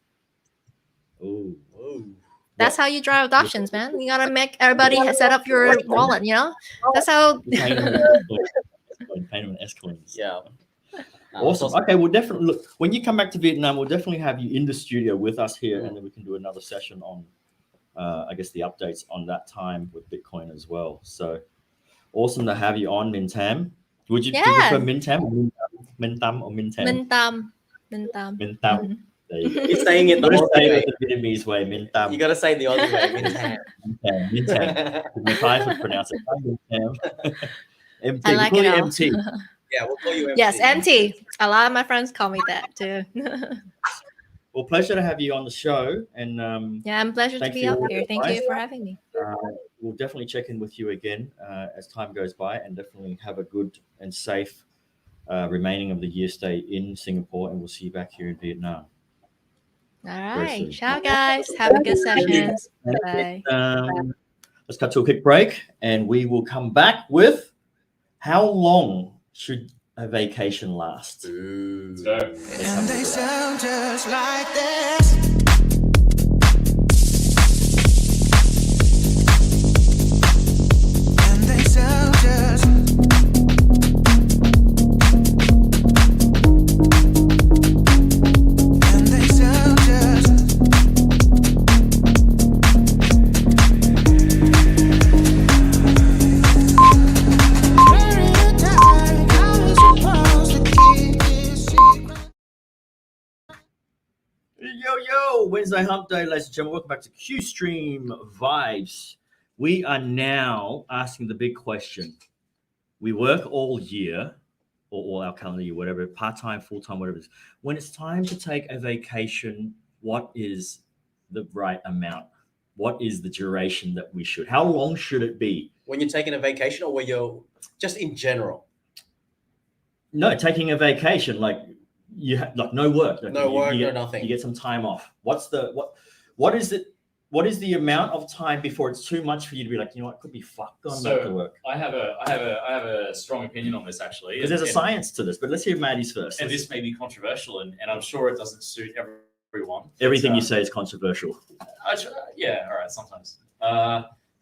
A: Ooh.
C: Whoa.
E: That's how you drive adoptions, man. You gotta make everybody set up your wallet. That's how.
A: You're paying them in S coins.
C: Yeah.
A: Awesome. Okay, we'll definitely look when you come back to Vietnam. We'll definitely have you in the studio with us here, and then we can do another session on, I guess, the updates on that time with Bitcoin as well. So awesome to have you on, Mintam. Would you prefer Mintam or Mintam or Mintam?
E: Mintam.
A: Mintam.
E: Mhm.
A: There you go.
C: He's saying it the
A: Let's say
C: Aussie
A: it the Vietnamese way, Mintam.
C: You got to say the Aussie way. Mintam.
A: Mintam. My clients would pronounce it Mintam. MT.
E: I like
A: we call
E: it
A: you
E: all.
A: MT.
C: Yeah, we'll call you MT.
E: Yes, MT. A lot of my friends call me that too.
A: Well, pleasure to have you on the show, and
E: Yeah, I'm pleasure to
A: Thank
E: be
A: you.
E: up here. Thank you for having me.
A: we'll definitely check in with you again as time goes by, and definitely have a good and safe remaining of the year stay in Singapore, and we'll see you back here in Vietnam.
E: All
A: Very
E: right.
A: soon.
E: Ciao, guys. Have a good session. Bye.
A: Let's cut to a quick break, and we will come back with how long should a vacation last?
C: Ooh.
B: So,
D: And they sound just like this. And they sound just. And they sound just. Very tight, how you supposed to keep this secret?
A: Yo, Wednesday Hump Day, ladies and gentlemen. Welcome back to QStream Vibes. We are now asking the big question. We work all year, or all our calendar year, whatever, part-time, full-time, whatever it is. When it's time to take a vacation, what is the right amount? What is the duration that we should? How long should it be?
C: When you're taking a vacation or when you're just in general?
A: No, taking a vacation, like you have like no work. Like,
C: No work,
A: you
C: no
A: get,
C: nothing.
A: You get some time off. What is it? What is the amount of time before it's too much for you to be like, it could be fucked on back to work?
B: I have a strong opinion on this actually.
A: Because there's a
B: And-
A: science to this, but let's hear Maddie's first.
B: and this may be controversial, and I'm sure it doesn't suit everyone.
A: Everything
B: But,
A: you say is controversial.
B: yeah, all right, sometimes.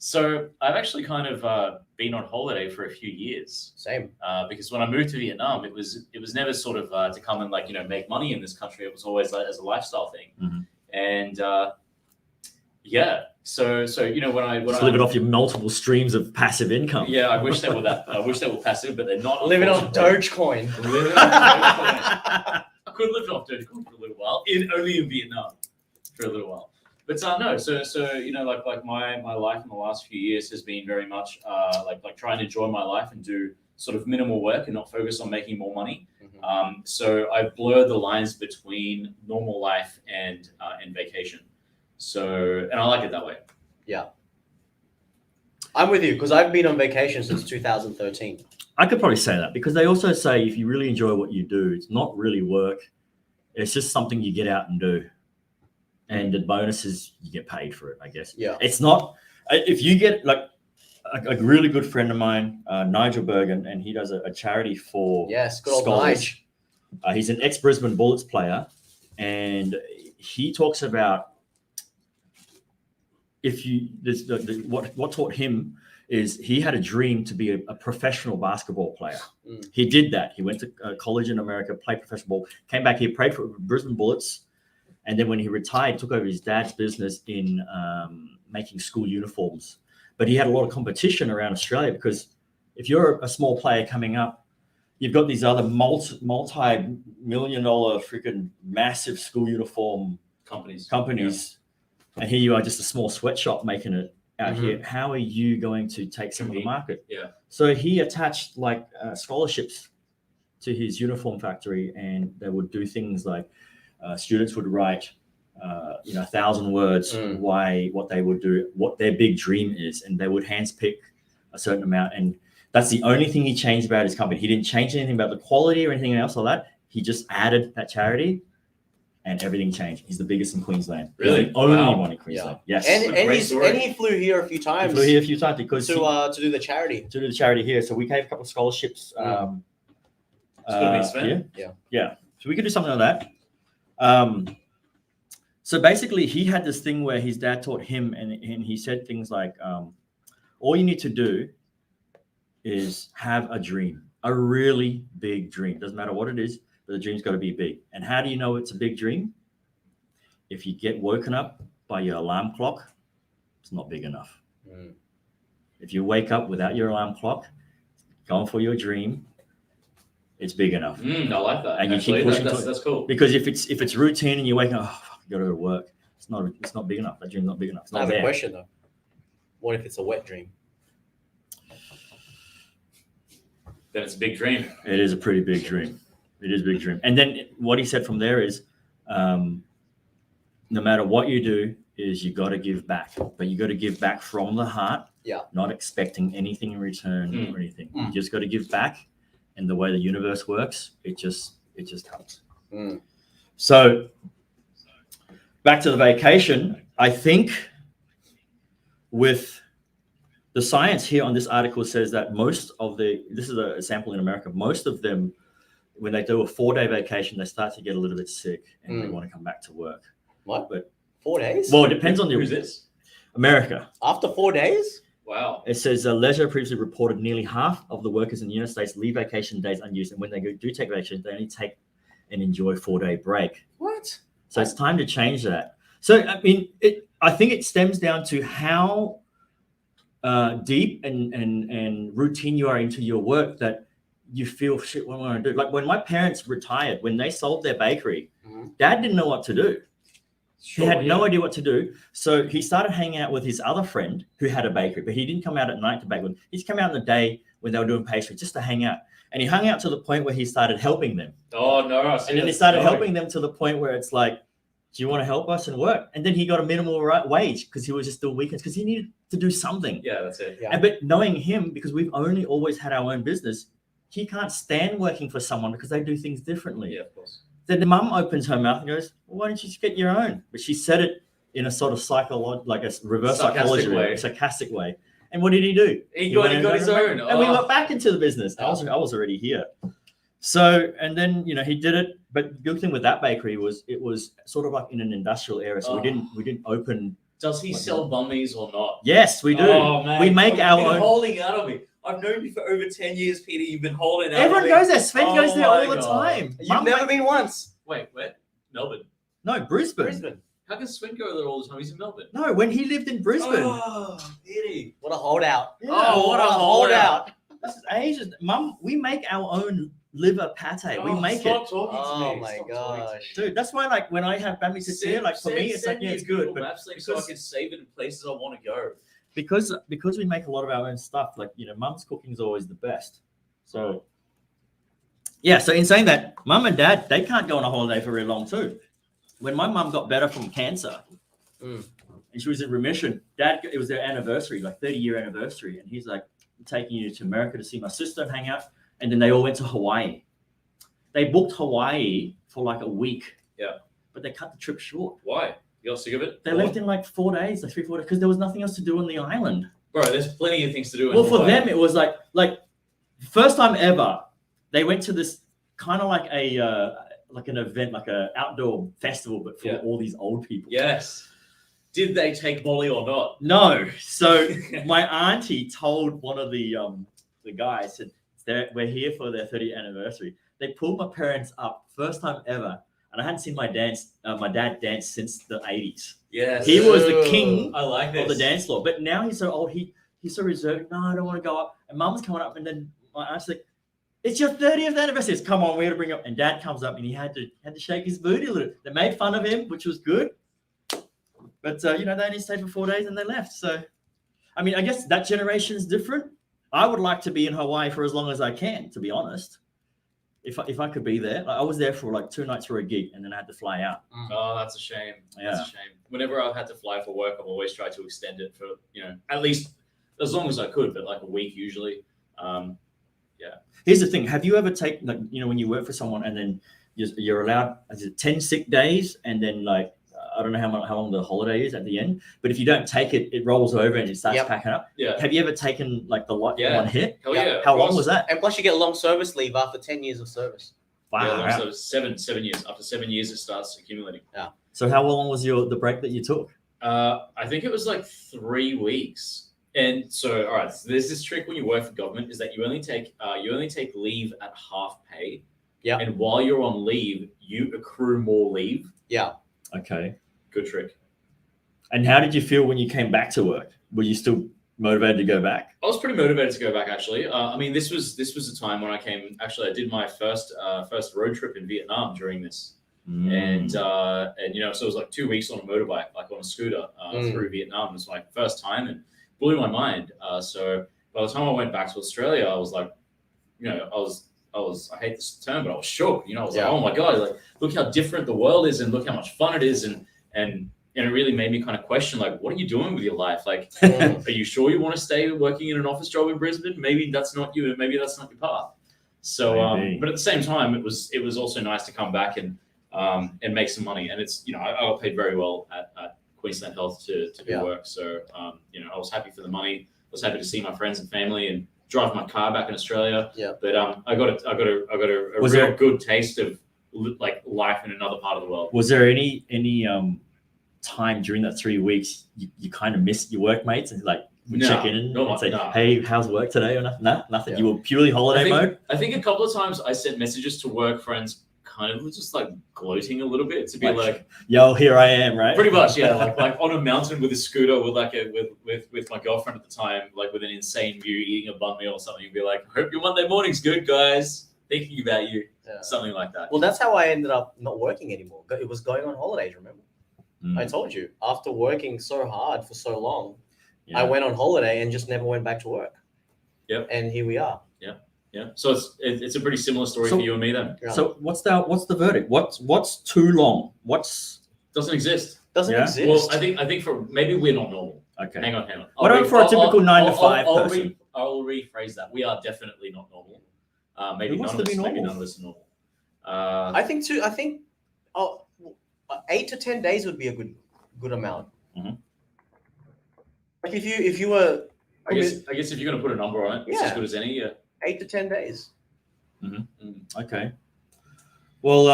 B: So I've actually kind of been on holiday for a few years
C: Same.
B: because when I moved to Vietnam, it was never sort of to come and make money in this country. It was always as a lifestyle thing,
A: Mhm.
B: and yeah. So when I
A: Just live it off your multiple streams of passive income.
B: yeah, I wish they were passive, but they're not.
C: Living on
B: unfortunately.
C: Dogecoin.
B: Living on Dogecoin. I could live off Dogecoin for a little while, only in Vietnam for a little while. But no, so like my life in the last few years has been very much like trying to enjoy my life and do sort of minimal work and not focus on making more money.
C: Mhm.
B: So I've blurred the lines between normal life and vacation. So and I like it that way.
C: I'm with you because I've been on vacation since 2013.
A: I could probably say that because they also say if you really enjoy what you do, it's not really work. It's just something you get out and do. And the bonus is you get paid for it, I guess.
C: Yeah.
A: It's not, if you get like a really good friend of mine, Nigel Bergen, and he does a charity for
C: Yes, good old
A: scholars.
C: Nige.
A: He's an ex-Brisbane Bullets player, and he talks about what taught him is he had a dream to be a professional basketball player.
C: Mm.
A: He did that. He went to college in America, played professional ball, came back here, played for Brisbane Bullets, and then when he retired, took over his dad's business in making school uniforms. But he had a lot of competition around Australia because if you're a small player coming up, you've got these other multi-million-dollar freaking massive school uniform
B: Companies.
A: and here you are, just a small sweatshop making it out
C: Mhm.
A: here. How are you going to take some of the
B: Compete.
A: market?
B: Yeah.
A: So he attached like scholarships to his uniform factory, and they would do things like students would write 1,000 words what they would do, what their big dream is, and they would handpick a certain amount. And that's the only thing he changed about his company. He didn't change anything about the quality or anything else like that. He just added that charity, and everything changed. He's the biggest in Queensland.
B: Really?
A: He's the only
B: Wow.
A: one in Queensland. Yes.
C: And
B: Great story.
C: he flew here a few
A: He
C: times
A: flew here a few times because
C: to do the charity.
A: to do the charity here. So we gave a couple of scholarships.
B: It's gonna be Sven.
A: Yeah. So we could do something like that. So basically, he had this thing where his dad taught him, and he said things like, all you need to do is have a dream, a really big dream. Doesn't matter what it is, but the dream's got to be big. And how do you know it's a big dream? If you get woken up by your alarm clock, it's not big enough.
C: Mm.
A: If you wake up without your alarm clock, going for your dream, it's big enough.
B: I like that.
A: And you keep
B: Actually,
A: pushing
B: that's cool.
A: Because if it's routine and you wake up, fuck, you got to go to work. It's not big enough. That dream's not big enough. It's
C: I
A: not
C: have
A: there.
C: a question though. What if it's a wet dream?
B: Then it's a big dream.
A: It is a pretty big dream. It is a big dream. And then what he said from there is, no matter what you do, is you got to give back. But you got to give back from the heart.
C: Yeah.
A: Not expecting anything in return or anything. You just got to give back. And the way the universe works, it just comes.
C: Mm.
A: So back to the vacation, I think with the science here on this article says that this is a sample in America, most of them, when they do a 4-day vacation, they start to get a little bit sick and they want to come back to work.
C: What?
A: But
C: 4 days?
A: well, it depends on
B: Who's this?
A: America.
C: After 4 days?
B: Wow.
A: It says Leisure previously reported nearly half of the workers in the United States leave vacation days unused, and when they do take vacation, they only take and enjoy 4-day break.
C: What?
A: So it's time to change that. So I mean, I think it stems down to how deep and routine you are into your work that you feel shit. What am I going to do? Like when my parents retired, when they sold their bakery, Dad didn't know what to do. He had no idea what to do. So he started hanging out with his other friend who had a bakery, but he didn't come out at night to bake with them. He'd come out in the day when they were doing pastry just to hang out. And he hung out to the point where he started helping them.
B: Oh, no.
A: And then he started helping them to the point where it's like, do you want to help us and work? And then he got a minimal wage because he was just doing weekends because he needed to do something.
B: Yeah, that's it.
C: Yeah.
A: But knowing him, because we've only always had our own business, he can't stand working for someone because they do things differently.
B: Yeah, of course.
A: Then the mum opens her mouth and goes, well, why don't you just get your own? But she said it in a sort of like a reverse psychology way, sarcastic way. And what did he do?
B: He got his own.
A: And we got back into the business. I was already here. So, and then, he did it. But the good thing with that bakery was it was sort of like in an industrial area. So we didn't open.
B: Does he sell bummies or not?
A: Yes, we do.
B: Oh, man.
A: We make our
B: You've been
A: own.
B: holding out on me. I've known you for over 10 years, Peter. You've been holding out
A: Everyone
B: on me.
A: goes there. Sven goes there all
B: my
A: the
B: God.
A: time.
C: You've never been once.
B: Wait, where? Melbourne.
A: No, Brisbane.
C: Brisbane.
B: How can Sven go there all the time? He's in Melbourne.
A: No, when he lived in Brisbane.
B: Oh, Peter.
C: What a holdout.
A: Yeah.
B: Oh, what a holdout.
A: This is ages. Mum, we make our own liver pate. We make it.
B: Talking to
C: Oh
B: me.
C: my
B: Stop talking to me.
C: gosh.
A: Dude, that's why like when I have family sits here, like for me, it's like, yeah, it's good.
B: Google
A: But
B: Maps link so I can save it in places I want to go.
A: because we make a lot of our own stuff, like, Mum's cooking is always the best. So yeah, so in saying that, Mum and Dad, they can't go on a holiday for very long too. When my mum got better from cancer and she was in remission, Dad, it was their anniversary, like 30-year anniversary. And he's like, I'm taking you to America to see my sister and hang out. And then they all went to Hawaii. They booked Hawaii for like a week.
B: Yeah.
A: But they cut the trip short.
B: Why? You got sick of it?
A: They left in like 4 days, like 3-4 days, because there was nothing else to do on the island.
B: Bro, there's plenty of things to do.
A: Well, for them, it was like first time ever, they went to this kind of like an event, like a outdoor festival, but for all these old people.
B: Yes. Did they take Molly or not?
A: No. So my auntie told one of the guys, said, we're here for their 30th anniversary. They pulled my parents up, first time ever, and I hadn't seen my dad dance since the 80s.
B: Yes.
A: He was the king
B: I like this.
A: of the dance floor, but now he's so old, he's so reserved. No, I don't want to go up. And Mum's coming up, and then my aunt's like, it's your 30th anniversary. It's, come on, we got to bring up. And Dad comes up and he had to shake his booty a little. They made fun of him, which was good. But, they only stayed for 4 days and they left. So, I mean, I guess that generation is different. I would like to be in Hawaii for as long as I can, to be honest. If I could be there. I was there for like 2 nights for a gig and then I had to fly out.
B: Oh, that's a shame.
A: Yeah.
B: That's a shame. Whenever I've had to fly for work, I've always tried to extend it for, at least as long as I could, but like a week usually.
A: Here's the thing. Have you ever taken, like, when you work for someone and then you're allowed 10 sick days and then like, I don't know how long the holiday is at the end, but if you don't take it, it rolls over and it starts packing up.
B: Yeah.
A: Have you ever taken like the one hit?
B: Hell yeah.
A: How long was that?
C: And plus, you get long service leave after 10 years of service.
A: Wow.
B: Yeah, so 7 years. After 7 years, it starts accumulating.
C: Yeah.
A: So how long was the break that you took?
B: I think it was like 3 weeks. And so, all right, so there's this trick when you work for government is that you only take leave at half pay.
C: Yeah.
B: And while you're on leave, you accrue more leave.
C: Yeah.
A: Okay.
B: Good trick.
A: And how did you feel when you came back to work? Were you still motivated to go back?
B: I was pretty motivated to go back, actually. I mean, this was a time when I came. Actually, I did my first road trip in Vietnam during this, and so it was like 2 weeks on a motorbike, like on a scooter through Vietnam. It was my first time and blew my mind. So by the time I went back to Australia, I was like, I hate this term, but I was shook. I was like, oh my god, like look how different the world is, and look how much fun it is, and it really made me kind of question, like, what are you doing with your life? Like, are you sure you want to stay working in an office job in Brisbane? Maybe that's not you. Maybe that's not your path. So, but at the same time, it was also nice to come back and make some money. And it's, I got paid very well at Queensland Health to do work. So, I was happy for the money. I was happy to see my friends and family and drive my car back in Australia.
C: Yeah.
B: But I got a real good taste of like life in another part of the world.
A: Was there any time during that 3 weeks you kind of missed your workmates and like would check in and say, hey, how's work today? Or nothing? Nah, nothing. You were purely holiday mode?
B: I think a couple of times I sent messages to work friends kind of just like gloating a little bit to be like
A: yo, here I am, right?
B: Pretty much, yeah. like on a mountain with a scooter with my girlfriend at the time, like with an insane view, eating a bun meal or something, and be like, hope your Monday morning's good, guys. Thinking about you. Yeah. Something like that.
C: Well, that's how I ended up not working anymore. It was going on holidays, remember? I told you, after working so hard for so long, I went on holiday and just never went back to work.
B: Yep.
C: And here we are.
B: Yeah. So it's a pretty similar story for you and me then.
A: Yeah. So what's the verdict? What's too long?
B: Doesn't exist.
C: Doesn't exist.
B: Well, I think for maybe we're not normal.
A: Okay.
B: Hang on.
A: What about for a typical 9 to 5 person?
B: I'll rephrase that. We are definitely not normal. Maybe none of us are normal.
C: I think 8 to 10 days would be a good amount.
A: Mm-hmm.
C: Like if you were,
B: I guess if you're going to put a number on it, it's as good as any.
C: 8 to 10 days.
A: Mm-hmm. Okay. Well,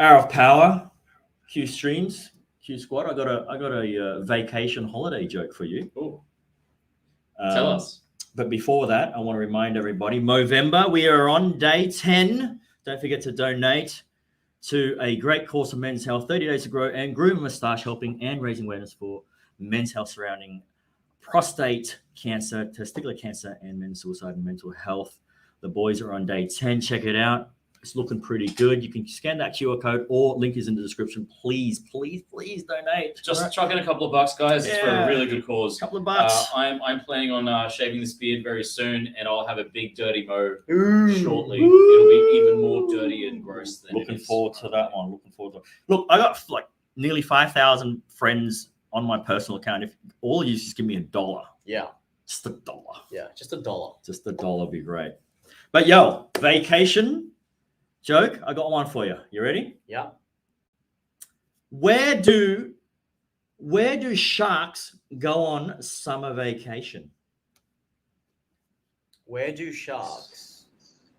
A: Hour of Power, Q Streams, Q Squad. I got a vacation holiday joke for you.
B: Oh. Tell us.
A: But before that, I want to remind everybody, Movember, we are on day 10. Don't forget to donate to a great cause for men's health, 30 days to grow and groom a moustache, helping and raising awareness for men's health surrounding prostate cancer, testicular cancer, and men's suicide and mental health. The boys are on day 10. Check it out. It's looking pretty good. You can scan that QR code or link is in the description. Please donate.
B: Just chuck in a couple of bucks, guys. It's for a really good cause.
A: A couple of bucks.
B: I'm planning on shaving this beard very soon, and I'll have a big dirty mow shortly.
A: Ooh.
B: It'll be even more dirty and gross than
A: Looking forward to that one. Look, I got like nearly 5,000 friends on my personal account. If all of you just give me $1.
C: Yeah.
A: Just $1.
C: Yeah, just $1.
A: Just $1 would be great. But yo, vacation joke, I got one for you. You ready?
C: Yeah.
A: Where do sharks go on summer vacation?
C: Where do sharks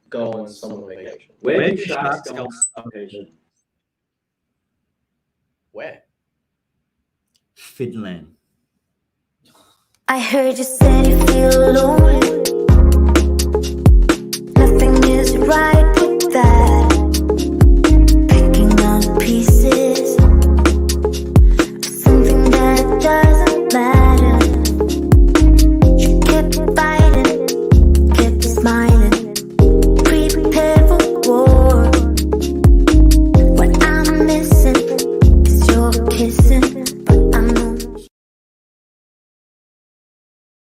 C: go on summer vacation?
A: Where do sharks go on summer vacation?
C: Where?
A: Finland.
F: I heard you said you feel low.